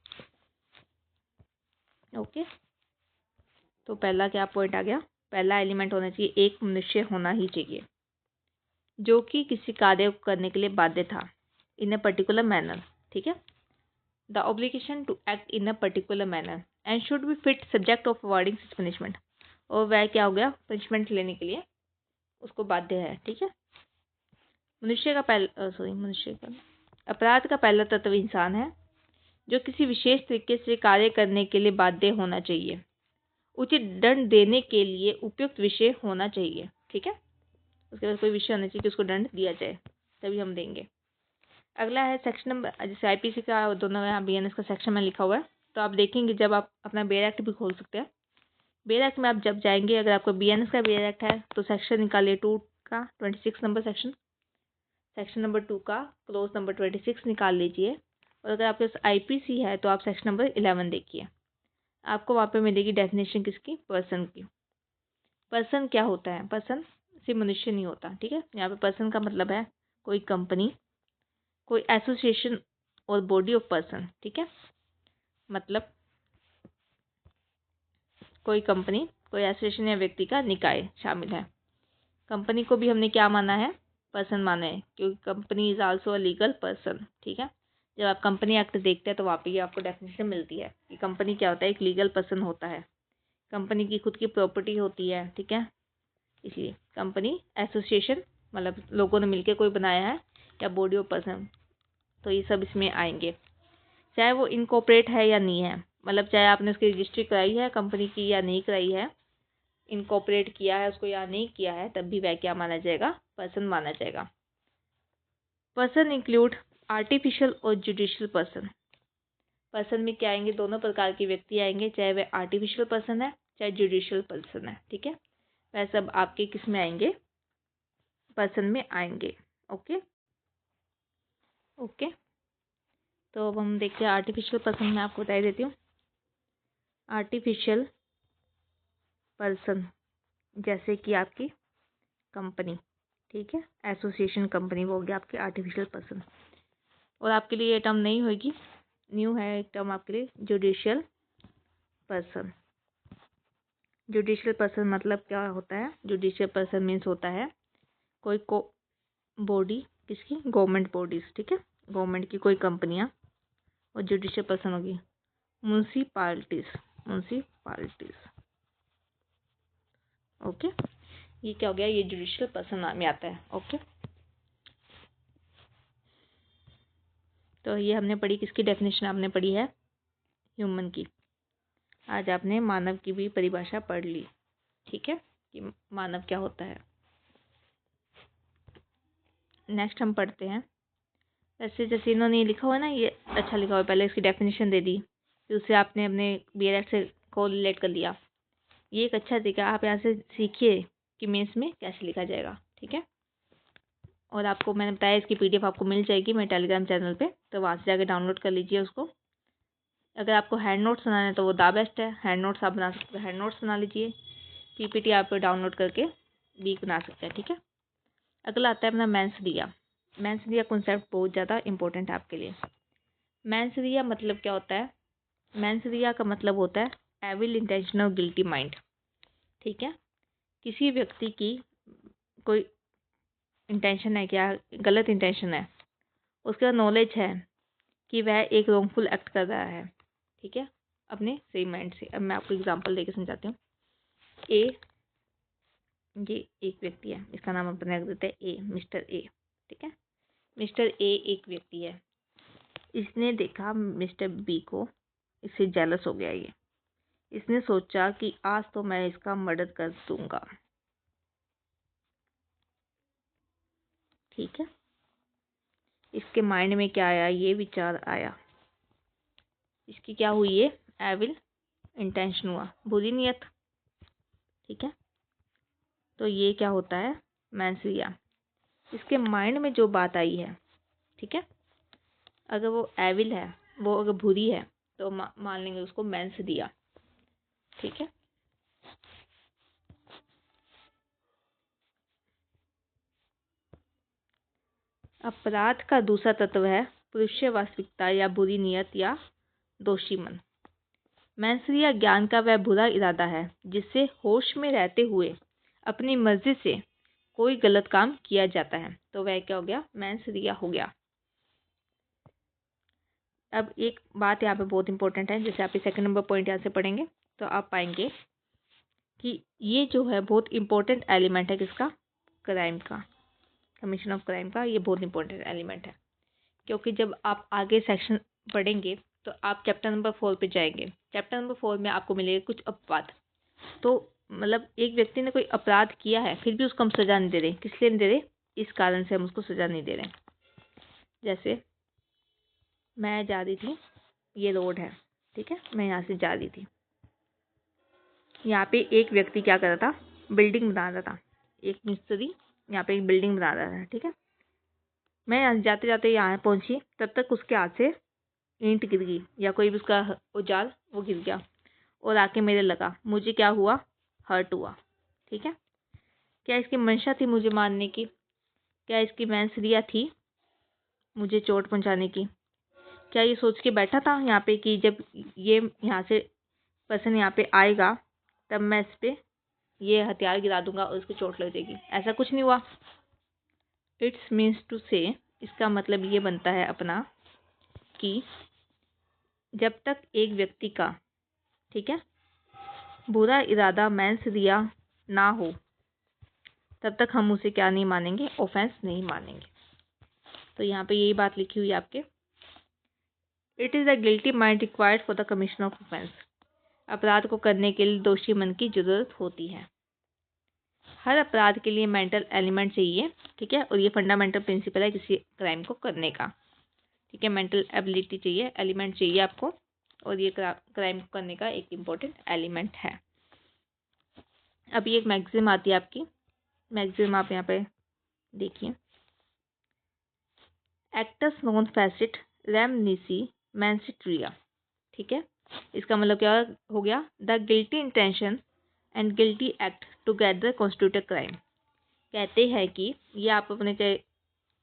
[SPEAKER 1] ओके, तो पहला क्या पॉइंट आ गया, पहला एलिमेंट होना चाहिए, एक मनुष्य होना ही चाहिए जो कि किसी कार्य को करने के लिए बाध्य था, इन अ पर्टिकुलर मैनर। ठीक है, the obligation to act in a particular manner and should be fit subject of avoiding such punishment. और वह क्या हो गया, पनिशमेंट लेने के लिए उसको बाध्य है। ठीक है, अपराध का पहला तत्व इंसान है जो किसी विशेष तरीके से कार्य करने के लिए बाध्य होना चाहिए, उचित दंड देने के लिए उपयुक्त विषय होना चाहिए। ठीक है, उसके बाद कोई विषय होना चाहिए कि उसको दंड दिया जाए, तभी हम देंगे। अगला है सेक्शन नंबर, जैसे IPC का दोनों यहाँ BNS का सेक्शन में लिखा हुआ है, तो आप देखेंगे जब आप अपना बेयर एक्ट भी खोल सकते हैं। बेयर एक्ट में आप जब जाएंगे, अगर आपको BNS का बेयर एक्ट है तो सेक्शन निकालिए 2 का 26 नंबर सेक्शन नंबर 2 का क्लोज नंबर 26 निकाल लीजिए। और अगर आपके पास IPC है तो आप सेक्शन नंबर 11 देखिए, आपको वहाँ पे मिलेगी डेफिनेशन किसकी, पर्सन की। पर्सन क्या होता है, पर्सन सिर्फ मनुष्य नहीं होता। ठीक है, यहाँ पे पर्सन का मतलब है कोई कंपनी, कोई एसोसिएशन और बॉडी ऑफ पर्सन। ठीक है, मतलब कोई कंपनी, कोई एसोसिएशन या व्यक्ति का निकाय शामिल है। कंपनी को भी हमने क्या माना है, पर्सन माना है, क्योंकि company is also a legal person. ठीक है, जब आप कंपनी एक्ट देखते हैं तो वहाँ पे ये आपको डेफिनेशन मिलती है कि कंपनी क्या होता है, एक लीगल पर्सन होता है, कंपनी की खुद की प्रॉपर्टी होती है। ठीक है, इसलिए कंपनी एसोसिएशन मतलब लोगों ने मिलकर कोई बनाया है, या बॉडी ऑफ पर्सन, तो ये सब इसमें आएंगे, चाहे वो इनकॉर्पोरेट है या नहीं है, मतलब चाहे आपने उसकी रजिस्ट्री कराई है कंपनी की या नहीं कराई है, इनकॉर्पोरेट किया है उसको या नहीं किया है, तब भी वह क्या माना जाएगा, पर्सन माना जाएगा। पर्सन इंक्लूड आर्टिफिशियल और जुडिशियल पर्सन। पर्सन में क्या आएंगे, दोनों प्रकार के व्यक्ति आएंगे, चाहे वह आर्टिफिशियल पर्सन है चाहे जुडिशियल पर्सन है। ठीक है, वह सब आपके किस में आएंगे, पर्सन में आएंगे। ओके ओके, तो अब हम देखते हैं आर्टिफिशियल पर्सन में आपको बता देती हूँ। आर्टिफिशियल पर्सन जैसे कि आपकी कंपनी, ठीक है, एसोसिएशन कंपनी, वो हो गया आपके आर्टिफिशियल पर्सन। और आपके लिए ये टर्म नहीं होगी, न्यू है एक टर्म आपके लिए, जुडिशियल पर्सन। जुडिशियल पर्सन मतलब क्या होता है, जुडिशियल पर्सन मीन्स होता है कोई को बॉडी, किसकी, गवर्नमेंट बॉडीज। ठीक है, गवर्नमेंट की कोई कंपनियां, और जुडिशियल पर्सन होगी म्यूनसिपालिटीज, म्यूनसिपालिटीज। ओके, ये क्या हो गया, ये जुडिशियल पर्सन में आता है। ओके, तो ये हमने पढ़ी, किसकी डेफिनेशन आपने पढ़ी है, ह्यूमन की। आज आपने मानव की भी परिभाषा पढ़ ली। ठीक है, कि मानव क्या होता है। नेक्स्ट हम पढ़ते हैं, वैसे जैसे इन्होंने लिखा हुआ है ना, ये अच्छा लिखा हुआ है, पहले इसकी डेफिनेशन दे दी, फिर उससे आपने अपने BLED से को रिलेट कर लिया। ये एक अच्छा तरीका, आप यहाँ से सीखिए कि मेंस में कैसे लिखा जाएगा। ठीक है, और आपको मैंने बताया इसकी PDF आपको मिल जाएगी मेरे टेलीग्राम चैनल पे, तो वहाँ से जाकर डाउनलोड कर लीजिए उसको। अगर आपको हैंड नोट्स बनाना है तो वो दा बेस्ट है, हैंड नोट्स आप बना सकते हो, हैंड नोट्स बना लीजिए, PPT आप डाउनलोड करके भी बना सकते हैं। ठीक है, अगला आता है अपना मेंस रिया। मेंस रिया कॉन्सेप्ट बहुत ज़्यादा इंपॉर्टेंट है आपके लिए। मेंस रिया मतलब क्या होता है, मेंस रिया का मतलब होता है एविल इंटेंशन और गिल्टी माइंड। ठीक है, किसी व्यक्ति की कोई इंटेंशन है, क्या गलत इंटेंशन है, उसका नॉलेज है कि वह एक रॉन्गफुल एक्ट कर रहा है। ठीक है, अपने सही माइंड से। अब मैं आपको एग्जांपल देके समझाती हूँ। ए, ये एक व्यक्ति है, इसका नाम अपन रख देते हैं ए, मिस्टर ए। ठीक है, मिस्टर ए एक व्यक्ति है, इसने देखा मिस्टर बी को, इससे जेलस हो गया ये, इसने सोचा कि आज तो मैं इसका मर्डर कर दूंगा। ठीक है, इसके माइंड में क्या आया, ये विचार आया, इसकी क्या हुई, ये एविल इंटेंशन हुआ, बुरी नियत। ठीक है, तो ये क्या होता है, मेंस रिया, इसके माइंड में जो बात आई है। ठीक है, अगर वो एविल है, वो अगर बुरी है, तो मान लेंगे उसको मेंस रिया। ठीक है, अपराध का दूसरा तत्व है पुरुष वास्तविकता या बुरी नियत या दोषी मन। मेंस रिया ज्ञान का वह बुरा इरादा है जिससे होश में रहते हुए अपनी मर्जी से कोई गलत काम किया जाता है, तो वह क्या हो गया, मेंस रिया हो गया। अब एक बात यहाँ पे बहुत इंपॉर्टेंट है, जैसे आप सेकंड नंबर पॉइंट यहाँ से पढ़ेंगे तो आप पाएंगे कि ये जो है बहुत इंपॉर्टेंट एलिमेंट है, किसका, क्राइम का, कमीशन ऑफ क्राइम का, ये बहुत इंपॉर्टेंट एलिमेंट है। क्योंकि जब आप आगे सेक्शन पढ़ेंगे तो आप चैप्टर नंबर 4 पे जाएंगे, चैप्टर नंबर 4 में आपको मिलेगा कुछ अपवाद। तो मतलब एक व्यक्ति ने कोई अपराध किया है, फिर भी उसको हम सजा नहीं दे रहे, किस लिए नहीं दे रहे, इस कारण से हम उसको सजा नहीं दे रहे। जैसे मैं जा रही थी, ये रोड है, ठीक है, मैं यहाँ से जा रही थी, यहाँ पे एक व्यक्ति क्या कर रहा था, बिल्डिंग बना रहा था, एक मिस्त्री यहाँ पे एक बिल्डिंग बना रहा था। ठीक है, मैं यहाँ जाते जाते यहाँ पहुँची, तब तक उसके हाथ से ईंट गिर गई या कोई भी उसका औजार वो गिर गया और आके मेरे लगा, मुझे क्या हुआ, हर्ट हुआ। ठीक है, क्या इसकी मंशा थी मुझे मारने की, क्या इसकी मैंसरिया थी मुझे चोट पहुंचाने की, क्या ये सोच के बैठा था यहाँ पे कि जब ये यहाँ से पर्सन यहाँ पे आएगा तब मैं इस पे ये हथियार गिरा दूंगा और उसको चोट लग जाएगी, ऐसा कुछ नहीं हुआ। इट्स मीन्स टू से, इसका मतलब ये बनता है अपना कि जब तक एक व्यक्ति का, ठीक है, बुरा इरादा मैंस रिया ना हो तब तक हम उसे क्या नहीं मानेंगे, ऑफेंस नहीं मानेंगे। तो यहाँ पे यही बात लिखी हुई है आपके। It is the guilty mind required for the commission of offence, अपराध को करने के लिए दोषी मन की जरूरत होती है। हर अपराध के लिए मेंटल एलिमेंट चाहिए, ठीक है, और ये फंडामेंटल प्रिंसिपल है किसी क्राइम को करने का, ठीक है। मेंटल एबिलिटी चाहिए, एलिमेंट चाहिए आपको, और ये क्राइम को करने का एक इम्पोर्टेंट एलिमेंट है। अभी एक मैगजीम आती है आपकी, मैगजीम आप यहाँ पे देखिए, एक्टस नॉन फैसिट रैम नीसी मैंसिट्रिया, ठीक है। इसका मतलब क्या हो गया, the guilty intention and guilty act together constitute a crime. कहते हैं कि ये आप अपने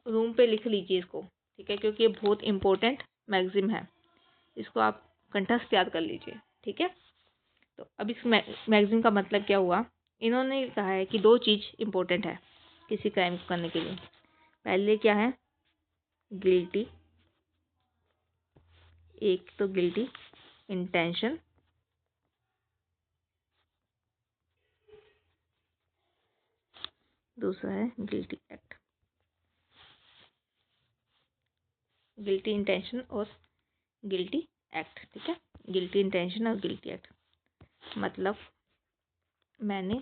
[SPEAKER 1] रूम पे लिख लीजिए इसको, ठीक है, क्योंकि ये बहुत इंपॉर्टेंट मैगजीम है, इसको आप कंठस्थ याद कर लीजिए, ठीक है। तो अब इस मैगजीन का मतलब क्या हुआ, इन्होंने कहा है कि दो चीज़ इंपॉर्टेंट है किसी क्राइम को करने के लिए। पहले क्या है, गिल्टी, एक तो गिल्टी इंटेंशन, दूसरा है गिल्टी एक्ट। गिल्टी इंटेंशन और गिल्टी एक्ट, ठीक है, गिल्टी इंटेंशन और गिल्टी एक्ट। मतलब मैंने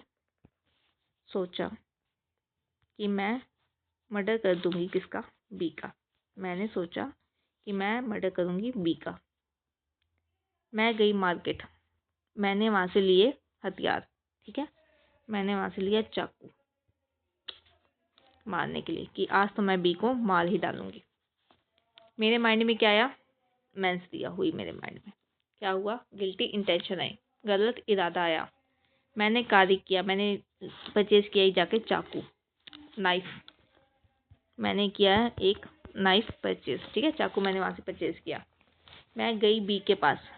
[SPEAKER 1] सोचा कि मैं मर्डर कर दूंगी किसका, बी का। मैंने सोचा कि मैं मर्डर करूंगी बी का। मैं गई मार्केट, मैंने वहाँ से लिए हथियार, ठीक है, मैंने वहाँ से लिया चाकू मारने के लिए कि आज तो मैं बी को मार ही डालूंगी। मेरे माइंड में क्या आया, मेंस दिया हुई, मेरे माइंड में क्या हुआ, गिल्टी इंटेंशन आई, गलत इरादा आया। मैंने कार्य किया, मैंने परचेज किया ही जाके चाकू, नाइफ, मैंने किया है एक नाइफ परचेज, ठीक है, चाकू मैंने वहाँ से परचेज किया। मैं गई बी के पास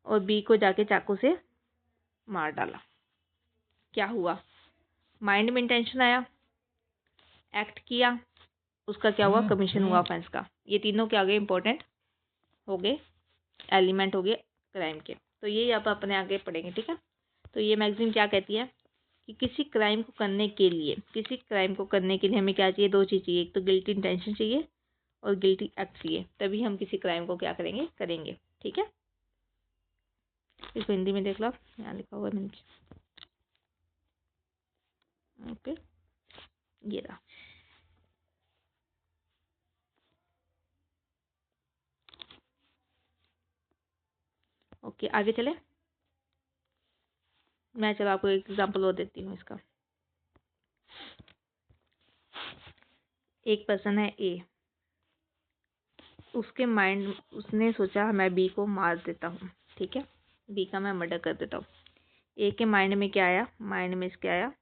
[SPEAKER 1] और बी को जाके चाकू से मार डाला। क्या हुआ, माइंड में इंटेंशन आया, एक्ट किया, उसका क्या हुआ, कमीशन हुआ ऑफेंस का। ये तीनों क्या हो गए, इंपॉर्टेंट हो गए, एलिमेंट हो गए क्राइम के। तो ये आप अपने आगे पढ़ेंगे, ठीक है। तो ये मैगजीन क्या कहती है कि किसी क्राइम को करने के लिए, किसी क्राइम को करने के लिए हमें क्या चाहिए, दो चीज़ चाहिए, एक तो गिल्टी इंटेंशन चाहिए और गिल्टी एक्ट चाहिए, तभी हम किसी क्राइम को क्या करेंगे, करेंगे, ठीक है। इसको हिंदी में देख लो, यहाँ लिखा हुआ है मैंने, ओके, ये रहा। ओके, आगे चले। मैं चलो आपको एक एग्जांपल और देती हूँ इसका। एक पर्सन है ए, उसके माइंड, उसने सोचा मैं बी को मार देता हूँ, ठीक है, बी का मैं मर्डर कर देता हूँ। ए के माइंड में क्या आया, माइंड में इसके आया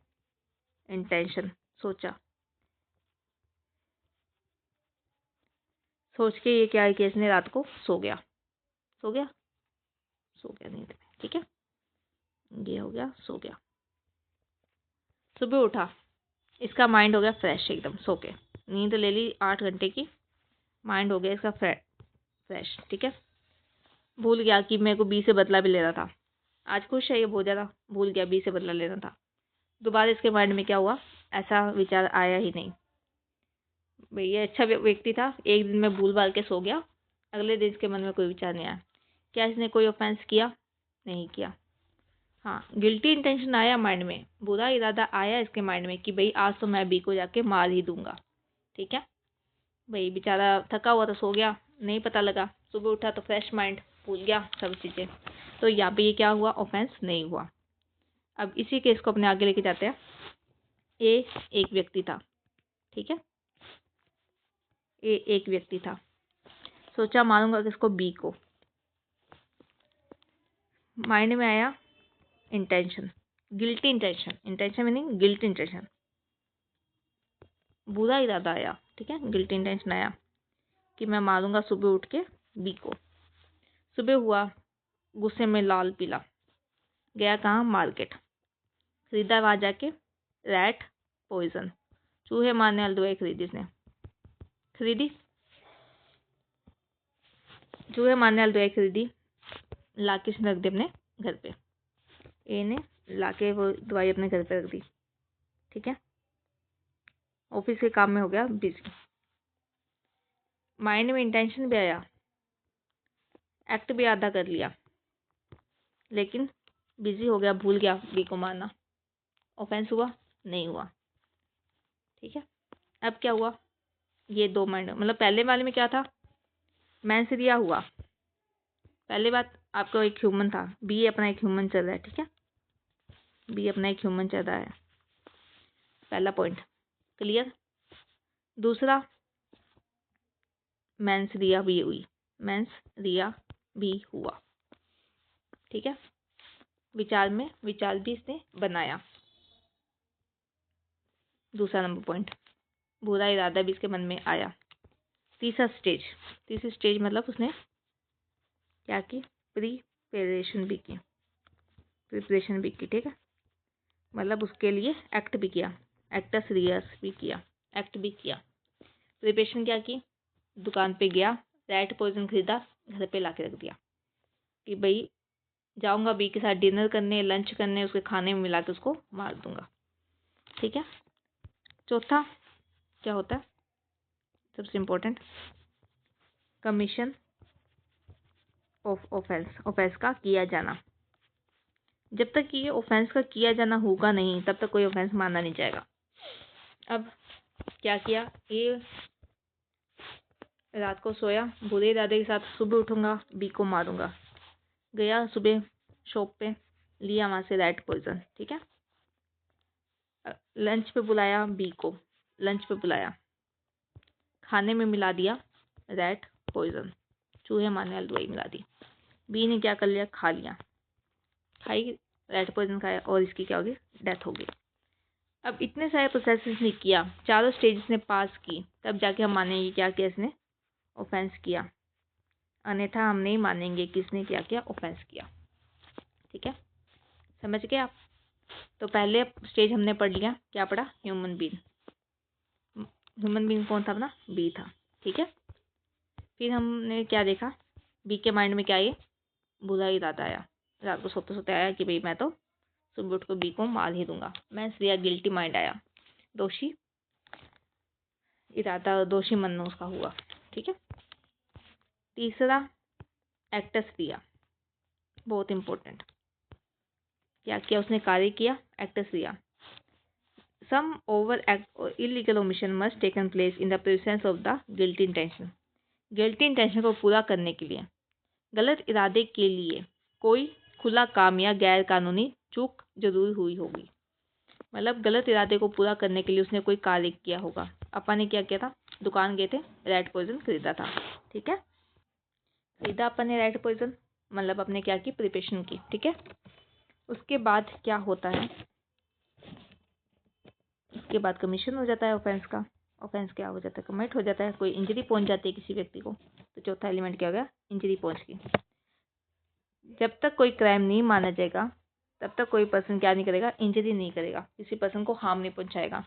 [SPEAKER 1] इंटेंशन, सोचा, सोच के ये क्या है कि इसने रात को सो गया, सो गया, सो गया नींद में, ठीक है, ये हो गया, सो गया। सुबह उठा, इसका माइंड हो गया फ्रेश एकदम, सो के नींद ले ली 8 घंटे की, माइंड हो गया इसका फ्रेश, ठीक है। भूल गया कि मेरे को बी से बदला भी लेना था, आज खुश है ये बहुत ज़्यादा, भूल गया बी से बदला लेना था। दोबारा इसके माइंड में क्या हुआ, ऐसा विचार आया ही नहीं, भाई ये अच्छा व्यक्ति था, एक दिन में भूल भाल के सो गया, अगले दिन इसके मन में कोई विचार नहीं आया। क्या इसने कोई ऑफेंस किया, नहीं किया। हाँ, गिल्टी इंटेंशन आया माइंड में, बुरा इरादा आया इसके माइंड में कि भाई आज तो मैं बी को जाके मार ही दूंगा, ठीक है। भाई बेचारा थका हुआ तो सो गया, नहीं पता लगा, सुबह उठा तो फ्रेश माइंड, भूल गया सब चीज़ें। तो यहाँ पे ये क्या हुआ, ऑफेंस नहीं हुआ। अब इसी केस को अपने आगे लेके जाते हैं। ए एक व्यक्ति था, ठीक है, ए एक व्यक्ति था, सोचा मारूंगा किसको, बी को। माइंड में आया intention, guilty intention, intention meaning guilty intention, बुरा इरादा आया, ठीक है, गिल्टी इंटेंशन आया कि मैं मारूंगा सुबह उठ के बी को। सुबह हुआ, गुस्से में लाल पीला, गया कहाँ, मार्केट, खरीदा वहाँ जाके रैट पॉइजन, चूहे मारने वाली दवाई खरीदी इसने, खरीदी चूहे मारने वाली दवाई खरीदी, ला के इसने रख दी अपने घर पे। ए ने ला के वो दवाई अपने घर पे रख दी, ठीक है। ऑफिस के काम में हो गया बिजी, माइंड में इंटेंशन भी आया, एक्ट भी आधा कर लिया, लेकिन बिजी हो गया, भूल गया बी को मारना। ऑफेंस हुआ नहीं हुआ, ठीक है। अब क्या हुआ, ये दो माइंड, मतलब पहले वाले में क्या था, मैंस रिया हुआ। पहले बात आपको एक ह्यूमन था, बी अपना एक ह्यूमन चल रहा है, ठीक है। बी अपना एक ह्यूमन चल रहा है, पहला पॉइंट क्लियर। दूसरा, मैंस रिया भी हुई, मैंस रिया भी हुआ, ठीक है। विचार में विचार भी इसने बनाया। दूसरा नंबर पॉइंट, बुरा इरादा भी इसके मन में आया। तीसरी स्टेज मतलब उसने क्या की, प्रिपरेशन भी की, ठीक है। मतलब उसके लिए एक्ट भी किया, एक्टस रियस भी किया, एक्ट भी किया। प्रिपरेशन क्या की, दुकान पे गया, रैट पॉइजन खरीदा, घर पे ला के रख दिया कि भाई जाऊंगा बी के साथ डिनर करने, लंच करने, उसके खाने में मिला के उसको मार दूंगा, ठीक है। चौथा क्या होता है, सबसे इम्पोर्टेंट, कमीशन ऑफ ऑफेंस का किया जाना। जब तक ये ऑफेंस का किया जाना होगा नहीं, तब तक कोई ऑफेंस माना नहीं जाएगा। अब क्या किया, ये रात को सोया बुरे इरादे के साथ, सुबह उठूंगा बी को मारूंगा, गया सुबह शॉप पे, लिया वहां से रैट पॉइजन, ठीक है। लंच पे बुलाया बी को, लंच पे बुलाया, खाने में मिला दिया रैट पॉइजन, चूहे मारने वाली दवाई मिला दी। बी ने क्या कर लिया, खा लिया, खाई, रैट पॉइजन खाया और इसकी क्या होगी, डेथ होगी। अब इतने सारे प्रोसेस ने किया, चारों स्टेजेस ने पास की, तब जाके हम मानेंगे क्या किया इसने, ऑफेंस किया। अन्यथा हम नहीं मानेंगे कि इसने क्या किया, ऑफेंस किया, ठीक है। समझ गए आप। तो पहले स्टेज हमने पढ़ लिया, क्या पढ़ा, ह्यूमन बीइंग। ह्यूमन बीइंग कौन था अपना, बी था, ठीक है। फिर हमने क्या देखा, बी के माइंड में क्या ये बुरा इरादा आया, रात को सोते सोते आया कि भाई मैं तो सुबह उठ को बी को मार ही दूंगा। मैं इसलिए गिल्टी माइंड आया, दोषी इरादा, दोषी मन उसका हुआ, ठीक है। तीसरा, एक्टस रिया, बहुत इंपॉर्टेंट, क्या किया उसने, कार्य किया, एक्टस रिया। सम ओवर एक्ट और illegal omission must taken place in the presence of the guilty intention. Guilty intention को पूरा करने के लिए, गलत इरादे के लिए कोई खुला काम या गैर कानूनी चूक जरूर हुई होगी। मतलब गलत इरादे को पूरा करने के लिए उसने कोई कार्य किया होगा। अपन ने क्या किया था, दुकान गए थे, रैट पॉइजन खरीदा था, ठीक है। खरीदा अपन ने रैट पॉइजन, मतलब अपने क्या की, प्रिपरेशन की, ठीक है। उसके बाद क्या होता है, उसके बाद कमीशन हो जाता है ऑफेंस का। ऑफेंस क्या हो जाता है, कमिट हो जाता है, कोई इंजरी पहुंच जाती है किसी व्यक्ति को। तो चौथा एलिमेंट क्या हो गया, इंजरी पहुंच गई। जब तक कोई क्राइम नहीं माना जाएगा, तब तक कोई पर्सन क्या नहीं करेगा, इंजरी नहीं करेगा, किसी पर्सन को हार्म नहीं पहुंचाएगा।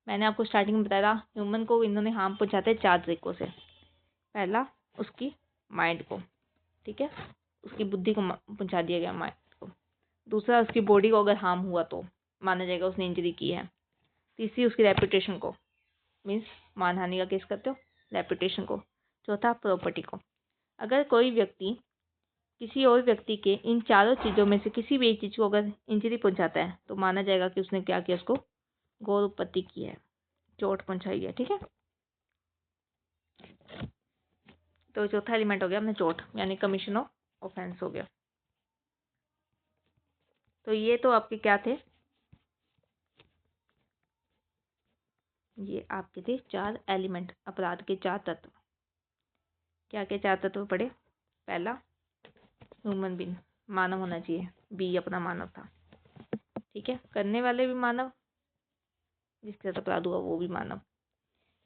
[SPEAKER 1] मैंने आपको स्टार्टिंग में बताया, ह्यूमन को इन्होंने हार्म पहुंचाते हैं 4 तरीकों से। पहला, उसकी माइंड को, ठीक है, उसकी बुद्धि को पहुंचा दिया गया, माइंड को। दूसरा, उसकी बॉडी को अगर हार्म हुआ तो माना जाएगा उसने इंजरी की है। तीसरी, उसकी रेपुटेशन को, मीन्स मानहानि का केस करते हो, रेपुटेशन को। चौथा, प्रॉपर्टी को। अगर कोई व्यक्ति किसी और व्यक्ति के इन चारों चीज़ों में से किसी भी एक चीज़ को अगर इंजरी पहुंचाता है, तो माना जाएगा कि उसने क्या किया, उसको गौर उत्पत्ति की है, चोट पहुंचाई है, ठीक है। तो चौथा एलिमेंट हो गया अपने चोट, यानी कमीशन ऑफ ऑफेंस हो गया। तो ये तो आपके क्या थे, ये आपके थे 4 एलिमेंट, अपराध के 4 तत्व। क्या क्या 4 तत्व पढ़े, पहला, ह्यूमन बीइंग, मानव होना चाहिए, बी अपना मानव था, ठीक है। करने वाले भी मानव, जिसके साथ अपराध हुआ वो भी मानव।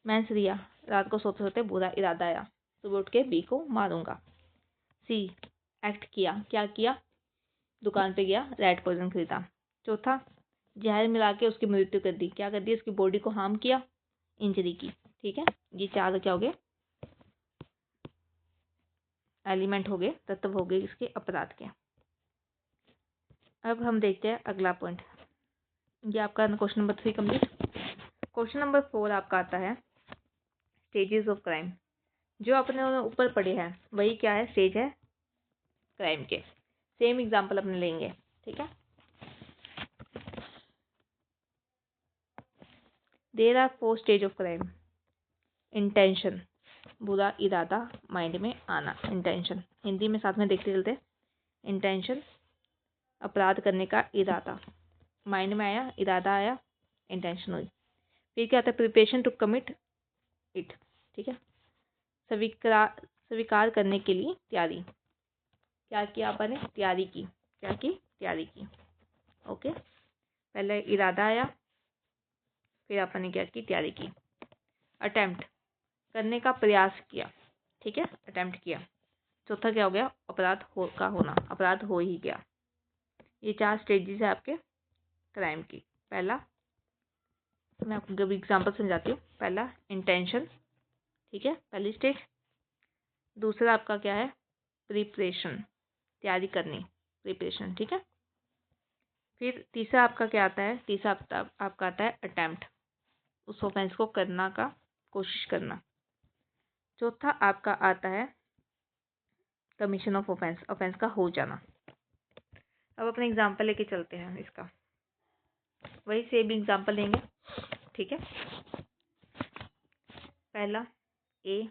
[SPEAKER 1] मैंस रिया, रात को सोते सोते बुरा इरादा आया, सुबह उठ के बी को मारूंगा। सी, एक्ट किया, क्या किया, दुकान पे गया, रैट पॉइजन खरीदा। चौथा, जहर मिला के उसकी मृत्यु कर दी, क्या कर दी, उसकी बॉडी को हार्म किया, इंजरी की। ठीक है, ये 4 क्या हो गए, एलिमेंट हो गए, तत्व हो गए इसके अपराध के। अब हम देखते हैं अगला पॉइंट। ये आपका question number 3 complete. Question number 4 आपका आता है स्टेजेस ऑफ क्राइम। जो अपने ऊपर पढ़े हैं वही क्या है, स्टेज है क्राइम के। सेम एग्जांपल अपने लेंगे। ठीक है, there are 4 stage of crime. Intention, बुरा इरादा माइंड में आना, इंटेंशन हिंदी में साथ में देखते चलते। इंटेंशन, अपराध करने का इरादा, माइंड में आया, इरादा आया, इंटेंशन हुई। फिर क्या आता है, प्रिपरेशन टू कमिट इट। ठीक है, स्वीकार करने के लिए तैयारी, क्या किया आपने, तैयारी की, क्या की, तैयारी की। ओके, पहले इरादा आया, फिर आपने क्या की, तैयारी की। अटेम्प्ट, करने का प्रयास किया। ठीक है, अटेम्प्ट किया। चौथा क्या हो गया, अपराध का होना, अपराध हो ही गया। ये 4 स्टेजेस है आपके क्राइम की। पहला, मैं आपको जब एग्जाम्पल समझाती हूँ। पहला इंटेंशन, ठीक है, पहली स्टेज। दूसरा आपका क्या है, प्रिपरेशन, तैयारी करनी, प्रिपरेशन। ठीक है, फिर तीसरा आपका क्या आता है, तीसरा आपका आता है अटेम्प्ट, उस ऑफेंस को करना का कोशिश करना। चौथा आपका आता है कमीशन ऑफ ऑफेंस, ऑफेंस का हो जाना। अब अपने एग्जांपल लेके चलते हैं इसका, वही सेम एग्जांपल लेंगे। ठीक है, पहला ए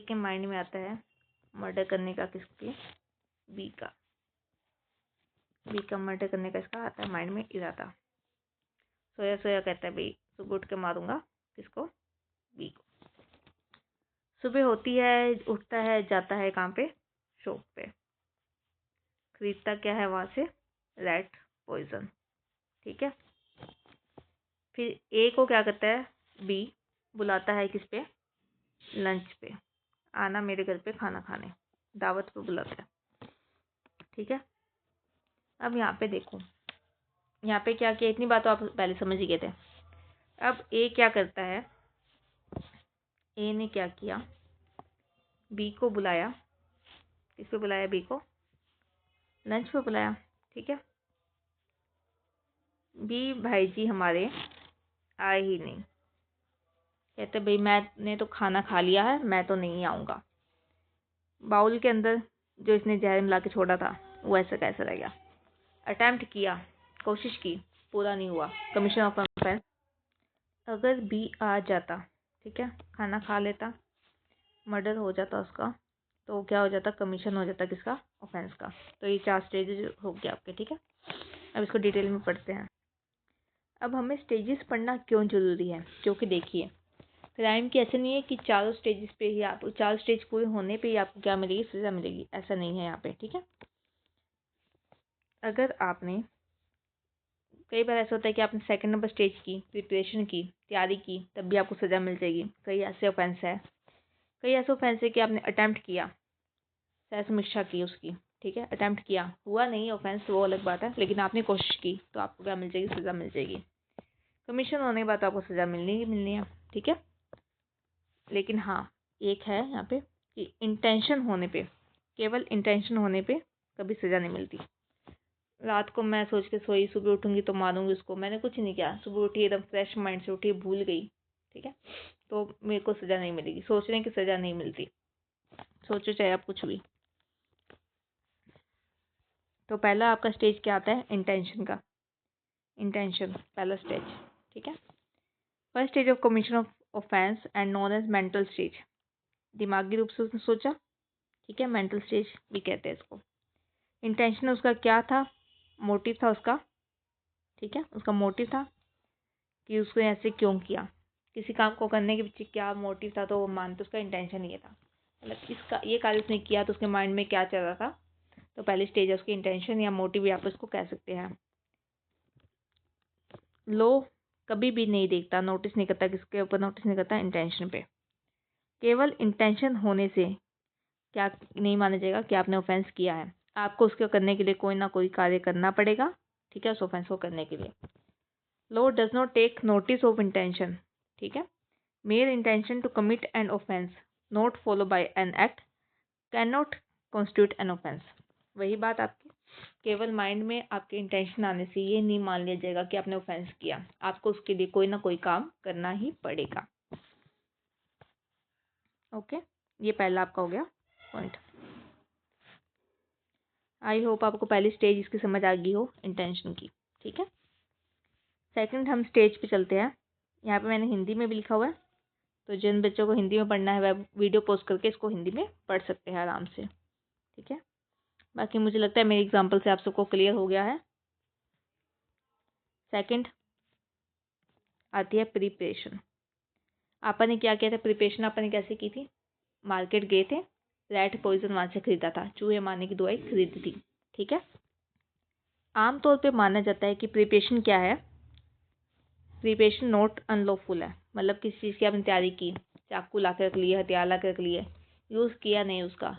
[SPEAKER 1] के माइंड में आता है मर्डर करने का, किसके, बी का मर्डर करने का इसका आता है माइंड में इरादा। सोया कहता है भाई सुबह उठ के मारूंगा किसको, बी को। सुबह होती है, उठता है, जाता है कहाँ पे, शॉप पे, खरीदता क्या है वहां से, रैट पॉइजन। ठीक है, फिर ए को क्या करता है, बी बुलाता है किस पे, लंच पे, आना मेरे घर पे खाना खाने, दावत पे बुलाता है। ठीक है, अब यहाँ पे देखो, यहाँ पे क्या किया, इतनी बात तो आप पहले समझ ही गए थे। अब ए क्या करता है, ए ने क्या किया, बी को बुलाया, किस पे बुलाया, बी को लंच पे बुलाया। ठीक है, बी भाई जी हमारे आए ही नहीं, कहते भाई मैंने तो खाना खा लिया है, मैं तो नहीं आऊँगा। बाउल के अंदर जो इसने जहर मिला के छोड़ा था वो ऐसा कैसा रह गया। अटेम्प्ट किया, कोशिश की, पूरा नहीं हुआ, कमीशन ऑफ ऑफेंस। अगर बी आ जाता, ठीक है, खाना खा लेता, मर्डर हो जाता उसका, तो क्या हो जाता, कमीशन हो जाता किसका, ऑफेंस का। तो ये 4 स्टेजेस हो गए आपके। ठीक है, अब इसको डिटेल में पढ़ते हैं। अब हमें स्टेजेस पढ़ना क्यों ज़रूरी है, क्योंकि देखिए क्राइम की ऐसे नहीं है कि चारों स्टेजेस पे ही आप, 4 स्टेज पूरे होने पे ही आपको क्या मिलेगी, सज़ा मिलेगी, ऐसा नहीं है यहाँ पे। ठीक है, अगर आपने, कई बार ऐसा होता है कि आपने सेकंड नंबर स्टेज की, प्रिपरेशन की, तैयारी की, तब भी आपको सज़ा मिल जाएगी। कई ऐसे ऑफेंस है, कई ऐसे ऑफेंस है कि आपने अटेम्प्ट किया, सह समीक्षा की उसकी, ठीक है, अटेम्प्ट किया, हुआ नहीं ऑफेंस, वो अलग बात है, लेकिन आपने कोशिश की तो आपको क्या मिल जाएगी, सज़ा मिल जाएगी। कमीशन होने के बाद आपको सज़ा मिलनी ही मिलनी है। ठीक है, लेकिन हाँ एक है यहाँ पे कि इंटेंशन होने पे, केवल इंटेंशन होने पे कभी सज़ा नहीं मिलती। रात को मैं सोच के सोई, सुबह उठूंगी तो मारूंगी उसको, मैंने कुछ नहीं किया, सुबह उठी एकदम फ्रेश माइंड से उठी, भूल गई, ठीक है, तो मेरे को सज़ा नहीं मिलेगी, सोचने की सज़ा नहीं मिलती, सोचो चाहे आप कुछ भी। तो पहला आपका स्टेज क्या आता है, इंटेंशन का, इंटेंशन पहला स्टेज। ठीक है, first stage of commission of offence and known as mental stage, दिमागी रूप से उसने सोचा, ठीक है, मेंटल स्टेज भी कहते हैं इसको। इंटेंशन उसका क्या था, मोटिव था उसका, ठीक है, उसका मोटिव था कि उसको ऐसे क्यों किया, किसी काम को करने के पीछे क्या मोटिव था, तो वो मानते उसका इंटेंशन ये था, मतलब इसका ये कार्य उसने किया तो उसके माइंड में क्या चल रहा था। तो पहली स्टेज है उसकी इंटेंशन या मोटिव, आप इसको कह सकते हैं। लो कभी भी नहीं देखता, नोटिस नहीं करता, किसके ऊपर नोटिस नहीं करता, इंटेंशन पे। केवल इंटेंशन होने से क्या नहीं माना जाएगा कि आपने ऑफेंस किया है। आपको उसको करने के लिए कोई ना कोई कार्य करना पड़ेगा, ठीक है, उस ऑफेंस को करने के लिए। Law does not take notice of intention, ठीक है। Mere intention to commit an offence not follow by an act can not constitute an offence. वही बात आपकी, केवल माइंड में आपके इंटेंशन आने से ये नहीं मान लिया जाएगा कि आपने ऑफेंस किया, आपको उसके लिए कोई ना कोई काम करना ही पड़ेगा। ओके, ये पहला आपका हो गया पॉइंट। आई होप आपको पहली स्टेज इसकी समझ आ गई हो इंटेंशन की, ठीक है। सेकंड हम स्टेज पे चलते हैं। यहाँ पे मैंने हिंदी में भी लिखा हुआ है, तो जिन बच्चों को हिंदी में पढ़ना है वह वीडियो पॉज करके इसको हिंदी में पढ़ सकते हैं आराम से, ठीक है। बाकी मुझे लगता है मेरी एग्जांपल से आप सबको क्लियर हो गया है। सेकंड आती है प्रिपरेशन। आपन ने क्या किया था, प्रिपरेशन आपन ने कैसे की थी, मार्केट गए थे, रैट पॉइजन वहाँ से खरीदा था, चूहे मारने की दवाई खरीदी थी, ठीक है। आमतौर पे माना जाता है कि प्रिपरेशन क्या है, प्रिपरेशन नॉट अनलॉफुल है, मतलब किसी चीज़ की आपने तैयारी की, चाकू ला के रख लिए, हथियार ला के रख लिए, यूज़ किया नहीं उसका,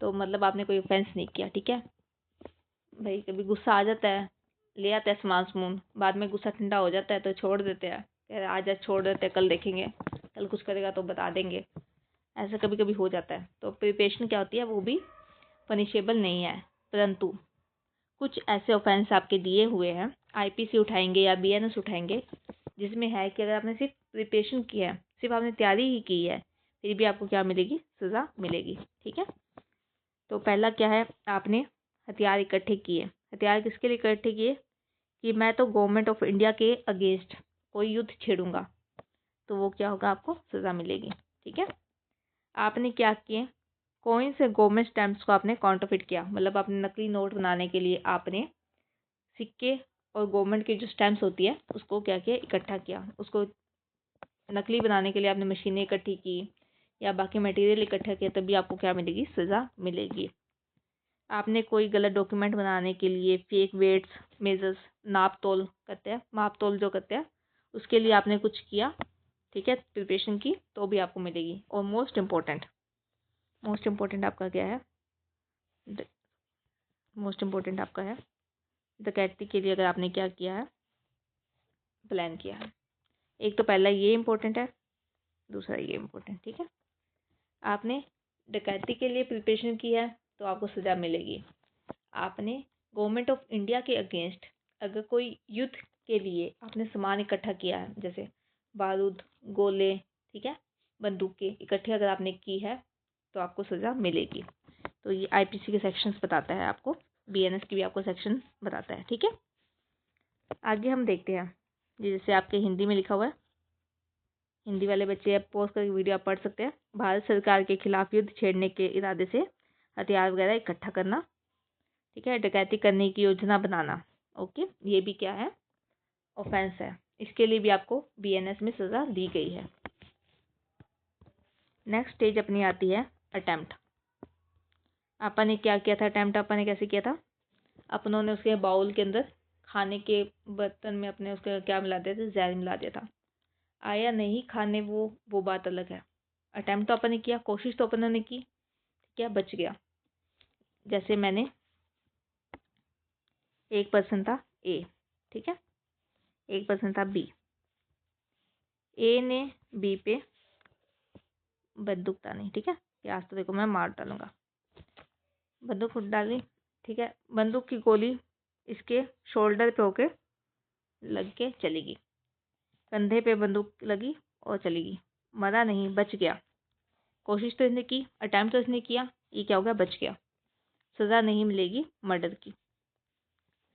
[SPEAKER 1] तो मतलब आपने कोई ऑफेंस नहीं किया, ठीक है। भाई कभी गुस्सा आ जाता है, ले आता है सामान, बाद में गुस्सा ठंडा हो जाता है तो छोड़ देते हैं, कह रहे आज छोड़ देते हैं, कल देखेंगे, कल कुछ करेगा तो बता देंगे, ऐसा कभी कभी हो जाता है। तो प्रिपरेशन क्या होती है, वो भी पनिशेबल नहीं है, परंतु कुछ ऐसे ऑफेंस आपके दिए हुए हैं, आईपीसी उठाएंगे या बीएनएस उठाएंगे, जिसमें है कि अगर आपने सिर्फ प्रिपरेशन की है, सिर्फ आपने तैयारी ही की है, फिर भी आपको क्या मिलेगी, सज़ा मिलेगी, ठीक है। तो पहला क्या है, आपने हथियार इकट्ठे किए। हथियार किसके लिए इकट्ठे किए, कि मैं तो गवर्नमेंट ऑफ इंडिया के अगेंस्ट कोई युद्ध छेड़ूंगा, तो वो क्या होगा, आपको सज़ा मिलेगी, ठीक है। आपने क्या किए, कॉइन से गवर्नमेंट स्टैम्प्स को आपने काउंटरफिट किया, मतलब आपने नकली नोट बनाने के लिए आपने सिक्के और गवर्नमेंट की जो स्टैम्प्स होती है उसको क्या किया, इकट्ठा किया, उसको नकली बनाने के लिए आपने मशीनें इकट्ठी की या बाकी मटेरियल इकट्ठा किया, तभी आपको क्या मिलेगी, सज़ा मिलेगी। आपने कोई गलत डॉक्यूमेंट बनाने के लिए फेक वेट्स मेजर्स, नाप तोल करते हैं, माप तोल जो करते हैं, उसके लिए आपने कुछ किया, ठीक है, प्रिपरेशन की, तो भी आपको मिलेगी। और मोस्ट इम्पोर्टेंट आपका क्या है, मोस्ट इम्पोर्टेंट आपका है डकैती के लिए अगर आपने क्या किया है, प्लान किया है। एक तो पहला ये इम्पोर्टेंट है, दूसरा ये इम्पोर्टेंट, ठीक है। आपने डकैती के लिए प्रिपरेशन की है तो आपको सज़ा मिलेगी। आपने गवर्नमेंट ऑफ इंडिया के अगेंस्ट अगर कोई युद्ध के लिए आपने सामान इकट्ठा किया है, जैसे बारूद, गोले, ठीक है, बंदूकें इकट्ठी अगर आपने की है तो आपको सज़ा मिलेगी। तो ये आईपीसी के सेक्शंस बताता है आपको, बीएनएस की भी आपको सेक्शन बताता है, ठीक है। आगे हम देखते हैं, ये जैसे आपके हिंदी में लिखा हुआ है, हिंदी वाले बच्चे अब पॉज करके वीडियो आप पढ़ सकते हैं। भारत सरकार के खिलाफ युद्ध छेड़ने के इरादे से हथियार वगैरह इकट्ठा करना, ठीक है, डकैती करने की योजना बनाना, ओके, ये भी क्या है, ऑफेंस है। इसके लिए भी आपको बीएनएस में सज़ा दी गई है। नेक्स्ट स्टेज अपनी आती है अटेम्प्ट। अपन ने क्या किया था, अटेम्प्ट अपन ने कैसे किया था, अपनों ने उसके बाउल के अंदर खाने के बर्तन में अपने उसके क्या मिला दिया था, जहर मिला दिया था, आया नहीं खाने वो बात अलग है। अटेम्प्ट तो अपन ने किया, कोशिश तो अपन ने की, क्या बच गया। जैसे मैंने, एक पर्सन था ए, ठीक है, एक पर्सन था बी, ए ने बी पे बंदूक तानी, ठीक है, कि आज तो देखो मैं मार डालूंगा, बंदूक फुट डाली, ठीक है, बंदूक की गोली इसके शोल्डर पे होके लग के चलेगी, कंधे पे बंदूक लगी और चलेगी, मरा नहीं, बच गया। कोशिश तो इसने की, अटेम्प्ट तो इसने किया, ये क्या हो गया, बच गया। सज़ा नहीं मिलेगी मर्डर की,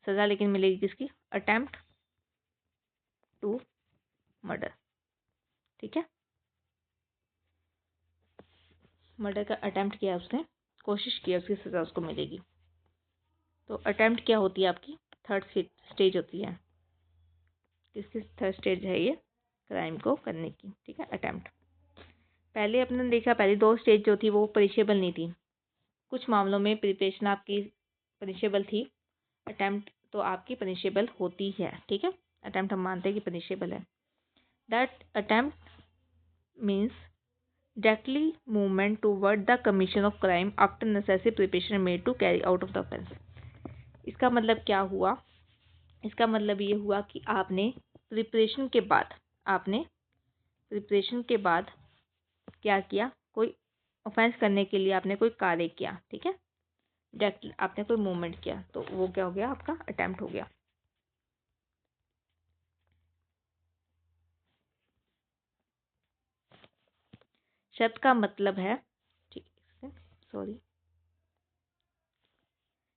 [SPEAKER 1] सज़ा लेकिन मिलेगी किसकी, अटेम्प्ट टू मर्डर, ठीक है। मर्डर का अटेम्प्ट किया उसने, कोशिश किया, उसकी सज़ा उसको मिलेगी। तो अटेम्प्ट क्या होती है आपकी, थर्ड स्टेज होती है। किसकी थर्ड स्टेज है ये, क्राइम को करने की, ठीक है, अटेम्प्ट। पहले अपने देखा, पहली दो स्टेज जो थी वो पनिशेबल नहीं थी, कुछ मामलों में प्रिपरेशन आपकी पनिशेबल थी, अटेम्प्ट तो आपकी पनिशेबल होती है, ठीक है, अटेम्प्ट हम मानते हैं कि पनिशेबल है। That attempt means directly movement toward the commission of crime after necessary preparation made to carry out of the offence. इसका मतलब क्या हुआ? इसका मतलब ये हुआ कि आपने प्रिपरेशन के बाद क्या किया, कोई ऑफेंस करने के लिए आपने कोई कार्य किया, ठीक है, डायरेक्टली आपने कोई मूवमेंट किया, तो वो क्या हो गया, आपका अटेम्प्ट हो गया। शब्द का मतलब है, ठीक है, सॉरी,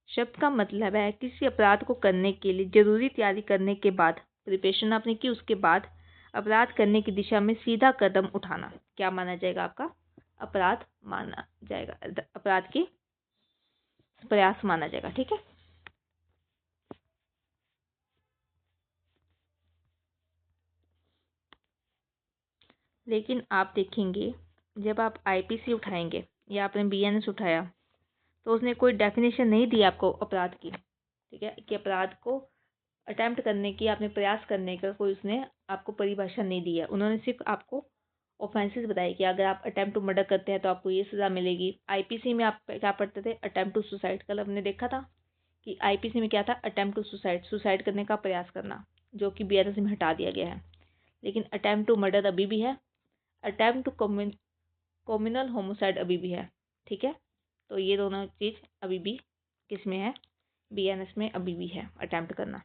[SPEAKER 1] शब्द का मतलब है किसी अपराध को करने के लिए जरूरी तैयारी करने के बाद, प्रिपरेशन आपने की, उसके बाद अपराध करने की दिशा में सीधा कदम उठाना क्या माना जाएगा? आपका अपराध माना जाएगा, अपराध की प्रयास माना जाएगा, ठीक है। लेकिन आप देखेंगे जब आप आईपीसी उठाएंगे या आपने बीएनएस उठाया तो उसने कोई डेफिनेशन नहीं दी आपको अपराध की, ठीक है, कि अपराध को अटेम्प्ट करने की, आपने प्रयास करने का कोई उसने आपको परिभाषा नहीं दी है। उन्होंने सिर्फ आपको ऑफेंसेस बताए कि अगर आप अटेम्प्ट टू मर्डर करते हैं तो आपको ये सज़ा मिलेगी। आईपीसी में आप क्या पढ़ते थे? Attempt to suicide. कल हमने देखा था कि आईपीसी में क्या था? अटेम्प्ट टू सुसाइड, सुसाइड करने का प्रयास करना, जो कि बीएनएस में हटा दिया गया है। लेकिन अटेम्प्ट टू मर्डर अभी भी है, अटेम्प्ट टू कम्युनल होमोसाइड अभी भी है, ठीक है। तो ये दोनों चीज़ अभी भी किस में है? बीएनएस में अभी भी है अटेम्प्ट करना।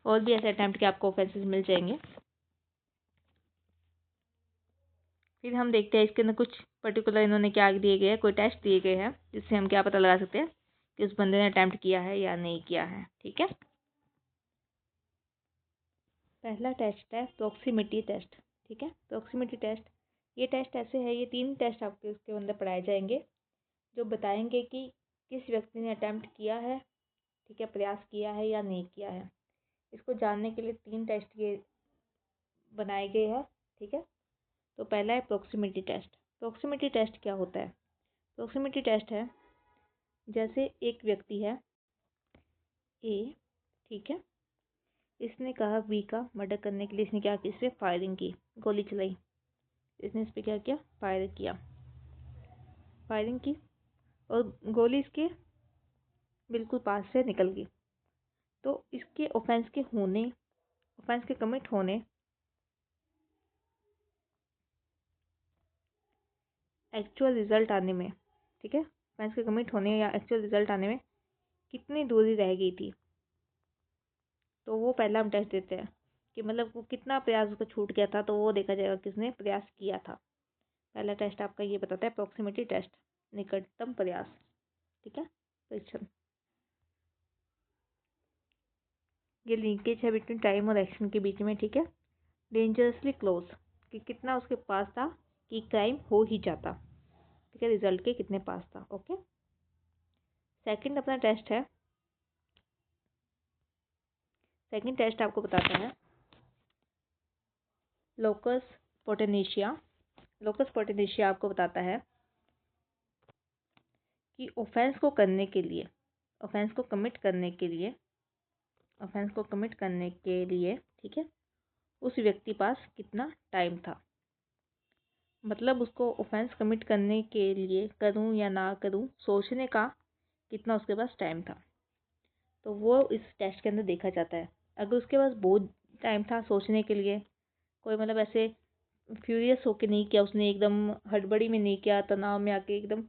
[SPEAKER 1] और भी ऐसे अटेम्प्ट के आपको ऑफेंसेस मिल जाएंगे। फिर हम देखते हैं इसके अंदर कुछ पर्टिकुलर इन्होंने क्या दिए गए हैं, कोई टेस्ट दिए गए हैं जिससे हम क्या पता लगा सकते हैं कि उस बंदे ने अटेम्प्ट किया है या नहीं किया है, ठीक है। पहला टेस्ट है प्रॉक्सिमिटी टेस्ट, ठीक है। प्रॉक्सिमिटी टेस्ट, ये टेस्ट ऐसे है, ये 3 टेस्ट आपके उसके अंदर पढ़ाए जाएंगे जो बताएंगे कि किस व्यक्ति ने अटेम्प्ट किया है, ठीक है, प्रयास किया है या नहीं किया है। इसको जानने के लिए 3 टेस्ट ये बनाए गए हैं, ठीक है। तो पहला है प्रॉक्सिमिटी टेस्ट। प्रॉक्सिमिटी टेस्ट क्या होता है? प्रॉक्सिमिटी टेस्ट है, जैसे एक व्यक्ति है ए, ठीक है, इसने कहा बी का मर्डर करने के लिए, इसने क्या किया? इस पर फायरिंग की, गोली चलाई, इसने इस पर क्या किया? फायरिंग की और गोली इसके बिल्कुल पास से निकल गई। तो इसके ऑफेंस के कमिट होने एक्चुअल रिजल्ट आने में, ठीक है, ऑफेंस के कमिट होने या एक्चुअल रिजल्ट आने में कितनी दूरी रह गई थी, तो वो पहला हम टेस्ट देते हैं कि मतलब वो कितना प्रयास उसका छूट गया था, तो वो देखा जाएगा किसने प्रयास किया था। पहला टेस्ट आपका ये बताता है प्रॉक्सिमिटी टेस्ट, निकटतम प्रयास, ठीक है, परीक्षण। ये लिंकेज है बिटवीन टाइम और एक्शन के बीच में, ठीक है। डेंजरसली क्लोज, कि कितना उसके पास था कि क्राइम हो ही जाता, ठीक है, रिजल्ट के कितने पास था, ओके। सेकंड अपना टेस्ट है, सेकंड टेस्ट आपको बताता है लोकस पोटेंशिया। लोकस पोटेंशिया आपको बताता है कि ऑफेंस को करने के लिए, ऑफेंस को कमिट करने के लिए, ऑफेंस को कमिट करने के लिए, ठीक है, उस व्यक्ति पास कितना टाइम था। मतलब उसको ऑफेंस कमिट करने के लिए करूं या ना करूं सोचने का कितना उसके पास टाइम था, तो वो इस टेस्ट के अंदर देखा जाता है। अगर उसके पास बहुत टाइम था सोचने के लिए, कोई मतलब ऐसे फ्यूरियस होके नहीं किया उसने, एकदम हड़बड़ी में नहीं किया, तनाव में आके एकदम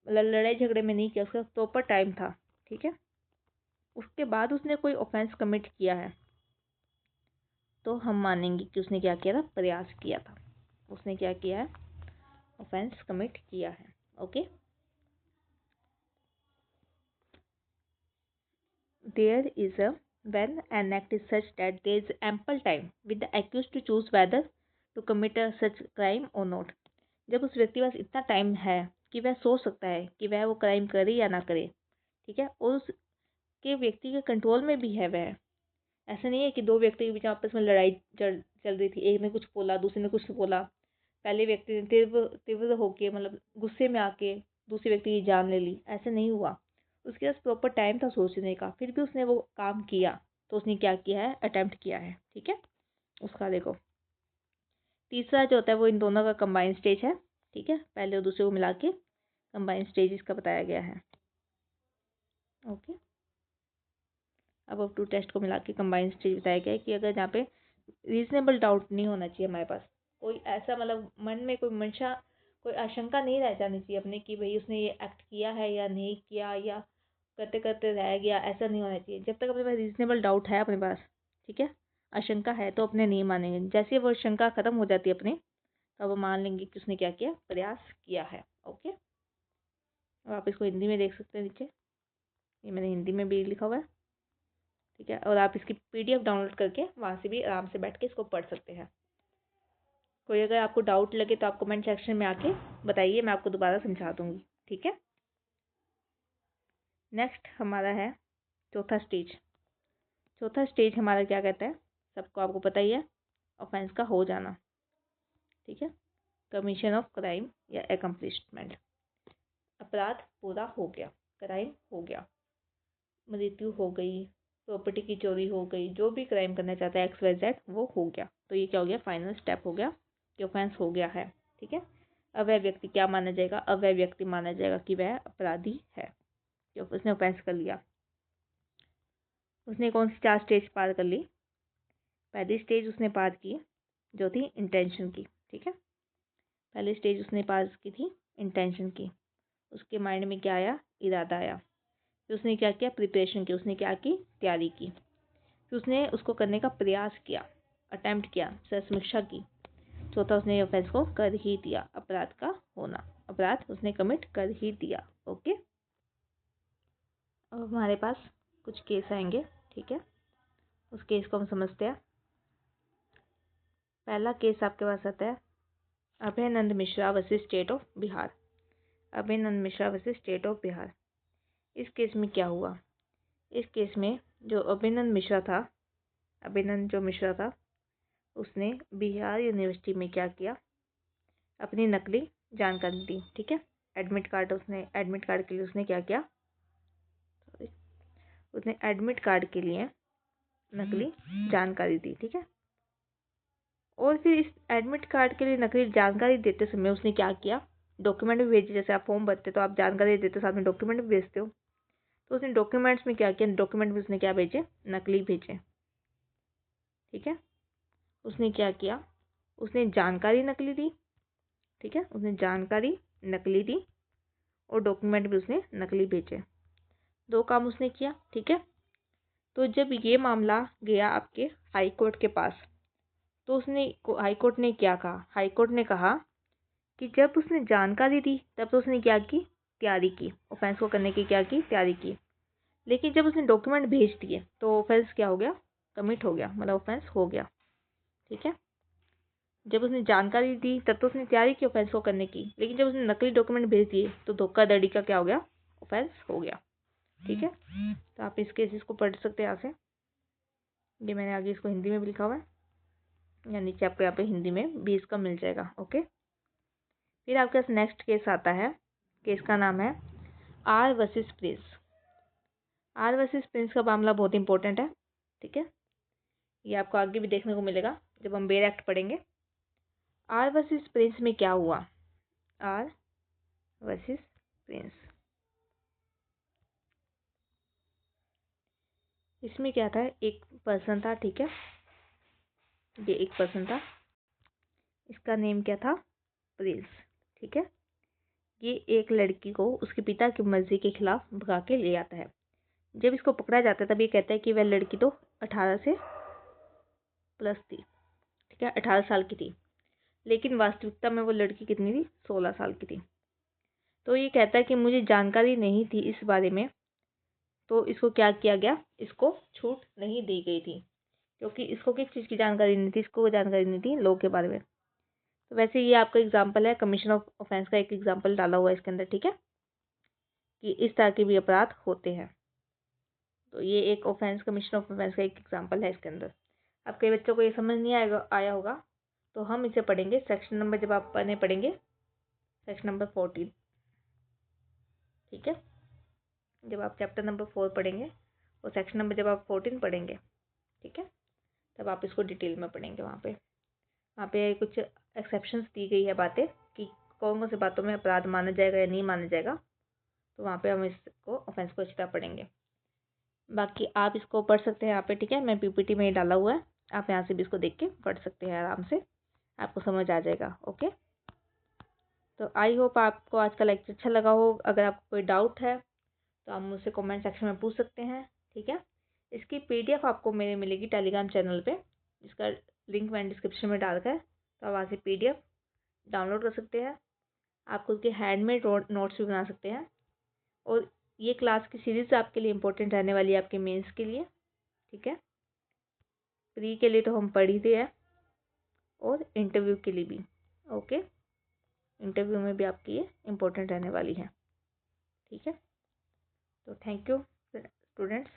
[SPEAKER 1] लड़ाई झगड़े में नहीं किया, उसका प्रॉपर टाइम था, ठीक है, उसके बाद उसने कोई ऑफेंस कमिट किया है, तो हम मानेंगे कि उसने क्या किया था? प्रयास किया था, उसने क्या किया है? ऑफेंस कमिट किया है, okay. There is a when an act is such that there is ample time with the accused to choose whether to commit a such crime or not। जब उस व्यक्ति के पास इतना टाइम है कि वह सोच सकता है कि वह वो क्राइम करे या ना करे, ठीक है, और उसके व्यक्ति के कंट्रोल में भी है वह। ऐसा नहीं है कि दो व्यक्ति के बीच आपस में लड़ाई चल रही थी, एक ने कुछ बोला दूसरे ने कुछ बोला, पहले व्यक्ति ने तीव्र होके मतलब गुस्से में आके दूसरे व्यक्ति की जान ले ली, ऐसा नहीं हुआ। उसके पास प्रॉपर टाइम था सोचने का, फिर भी उसने वो काम किया, तो उसने क्या किया है? अटेम्प्ट किया है, ठीक है। उसका देखो तीसरा जो होता है वो इन दोनों का कंबाइंड स्टेज है, ठीक है, पहले और दूसरे को मिला के कंबाइंड स्टेज इसका बताया गया है। ओके, अब टू टेस्ट को मिला के कंबाइंड स्टेज बताया गया है कि अगर यहाँ पे रीजनेबल डाउट नहीं होना चाहिए हमारे पास, कोई ऐसा मतलब मन में कोई मंशा, कोई आशंका नहीं रह जानी चाहिए अपने कि भाई उसने ये एक्ट किया है या नहीं किया, या करते करते रह गया, ऐसा नहीं होना चाहिए। जब तक अपने पास रीजनेबल डाउट है अपने पास, ठीक है, आशंका है, तो अपने नहीं मानेंगे। जैसे वो आशंका खत्म हो जाती है अपने, तो वो मान लेंगे कि उसने क्या किया, प्रयास किया है। ओके, अब आप इसको हिंदी में देख सकते हैं, नीचे ये मैंने हिंदी में भी लिखा हुआ है, ठीक है, और आप इसकी PDF डाउनलोड करके वहाँ से भी आराम से बैठ के इसको पढ़ सकते हैं। कोई अगर आपको डाउट लगे तो आप कमेंट सेक्शन में आके बताइए, मैं आपको दोबारा समझा दूँगी, ठीक है। नेक्स्ट हमारा है चौथा स्टेज। चौथा स्टेज हमारा क्या कहता है, सबको आपको पता ही है, ऑफेंस का हो जाना, ठीक है, कमीशन ऑफ क्राइम या एकम्प्लिशमेंट, अपराध पूरा हो गया, क्राइम हो गया, मृत्यु हो गई, प्रॉपर्टी की चोरी हो गई, जो भी क्राइम करना चाहता है XYZ वो हो गया। तो ये क्या हो गया, फाइनल स्टेप हो गया कि ऑफेंस हो गया है, ठीक है। अब वह व्यक्ति क्या माना जाएगा, अब वह व्यक्ति माना जाएगा कि वह अपराधी है, कि उसने ऑफेंस कर लिया। उसने कौन सी 4 स्टेज पार कर ली। पहली स्टेज उसने पार की जो थी इंटेंशन की, ठीक है, पहली स्टेज उसने पार की थी इंटेंशन की। उसके माइंड में क्या आया, इरादा आया। फिर उसने क्या किया, प्रिपरेशन की, उसने क्या की, तैयारी की। फिर उसने उसको करने का प्रयास किया, अटेम्प्ट किया, समीक्षा की। चौथा, उसने ऑफेंस को कर ही दिया, अपराध का होना, अपराध उसने कमिट कर ही दिया। ओके, अब हमारे पास कुछ केस आएंगे, ठीक है, उस केस को हम समझते हैं। पहला केस आपके पास आता है Abhayanand Mishra versus state of Bihar. Abhayanand Mishra versus state of Bihar. इस केस में क्या हुआ, इस केस में जो अभयनंद मिश्रा था, अभयनंद जो मिश्रा था, उसने बिहार यूनिवर्सिटी में क्या किया, अपनी नकली जानकारी दी, ठीक है। एडमिट कार्ड, उसने एडमिट कार्ड के लिए उसने क्या किया, उसने एडमिट कार्ड के लिए नकली जानकारी दी, ठीक है। और फिर इस एडमिट कार्ड के लिए नकली जानकारी देते समय उसने क्या किया, डॉक्यूमेंट भी भेजे। जैसे आप फॉर्म भरते तो आप जानकारी देते साथ में डॉक्यूमेंट भी भेजते हो, तो उसने डॉक्यूमेंट्स में क्या किया, डॉक्यूमेंट में उसने क्या भेजे, नकली भेजे, ठीक है। उसने क्या किया, उसने जानकारी नकली दी, ठीक है, उसने जानकारी नकली दी और डॉक्यूमेंट भी उसने नकली भेजे। 2 काम उसने किया, ठीक है। तो जब ये मामला गया आपके हाई कोर्ट के पास, तो उसने हाई कोर्ट ने क्या कहा, हाई कोर्ट ने कहा कि जब उसने जानकारी दी तब तो उसने क्या की, तैयारी की, ऑफेंस को करने की क्या की, तैयारी की। लेकिन जब उसने डॉक्यूमेंट भेज दिए तो ऑफेंस क्या हो गया, कमिट हो गया, मतलब ऑफेंस हो गया, ठीक है। जब उसने जानकारी दी तब तो उसने तैयारी की ऑफेंस को करने की, लेकिन जब उसने नकली डॉक्यूमेंट भेज दिए तो धोखाधड़ी का क्या हो गया, ऑफेंस हो गया, ठीक है। तो आप इस केसेस को पढ़ सकते हैं यहाँ से। ये मैंने आगे इसको हिंदी में भी लिखा हुआ है, या नीचे आपको यहाँ पे हिंदी में भी इसका मिल जाएगा। ओके, फिर आपके पास नेक्स्ट केस आता है, केस का नाम है R versus Prince. R versus Prince का मामला बहुत इंपॉर्टेंट है, ठीक है। ये आपको आगे भी देखने को मिलेगा जब हम बेर एक्ट पढ़ेंगे। R वर्सेस प्रिंस में क्या हुआ, R वर्सेस प्रिंस, इसमें क्या था, एक पर्सन था, ठीक है, ये एक पर्सन था, इसका नेम क्या था, प्रिंस, ठीक है। ये एक लड़की को उसके पिता की मर्जी के खिलाफ भगा के ले आता है। जब इसको पकड़ा जाता है तब ये कहता है कि वह लड़की तो 18 से प्लस थी, ठीक है, 18 साल की थी, लेकिन वास्तविकता में वो लड़की कितनी थी, 16 साल की थी। तो ये कहता है कि मुझे जानकारी नहीं थी इस बारे में, तो इसको क्या किया गया, इसको छूट नहीं दी गई थी, क्योंकि इसको किस चीज़ की जानकारी नहीं थी, इसको जानकारी नहीं थी लॉ के बारे में। तो वैसे ये आपका एग्जाम्पल है, कमीशन ऑफ ऑफेंस का एक एग्जाम्पल डाला हुआ है इसके अंदर, ठीक है, कि इस तरह के भी अपराध होते हैं। तो ये एक ऑफेंस, कमीशन ऑफ ऑफेंस का एक एग्जाम्पल है इसके अंदर। अब कई बच्चों को ये समझ नहीं आया होगा, तो हम इसे पढ़ेंगे सेक्शन नंबर, जब आप पढ़ेंगे सेक्शन नंबर 14, ठीक है। जब आप चैप्टर नंबर 4 पढ़ेंगे और सेक्शन नंबर जब आप 14 पढ़ेंगे, ठीक है, तब आप इसको डिटेल में पढ़ेंगे। वहाँ पे कुछ एक्सेप्शंस दी गई है बातें कि कौन कौन सी बातों में अपराध माना जाएगा या नहीं माना जाएगा, तो वहाँ पे हम इसको ऑफेंस को अच्छी तरह पढ़ेंगे। बाकी आप इसको पढ़ सकते हैं यहाँ पे, ठीक है, मैं पीपीटी में ही डाला हुआ है, आप यहाँ से भी इसको देख के पढ़ सकते हैं आराम से, आपको समझ आ जाएगा। ओके, तो आई होप आपको आज का लेक्चर अच्छा लगा हो। अगर आपको कोई डाउट है तो आप मुझसे कमेंट सेक्शन में पूछ सकते हैं, ठीक है। इसकी पीडीएफ आपको मेरे मिलेगी टेलीग्राम चैनल पे, इसका लिंक मैंने डिस्क्रिप्शन में डाल कर, तो आप वहाँ से पीडीएफ डाउनलोड कर सकते हैं। आप खुद के हैंडमेड नोट्स भी बना सकते हैं। और ये क्लास की सीरीज आपके लिए इम्पोर्टेंट रहने वाली है आपके मेंस के लिए, ठीक है। प्री के लिए तो हम पढ़ ही रहे हैं और इंटरव्यू के लिए भी। ओके, इंटरव्यू में भी आपकी ये इम्पोर्टेंट रहने वाली है, ठीक है। तो थैंक यू स्टूडेंट्स।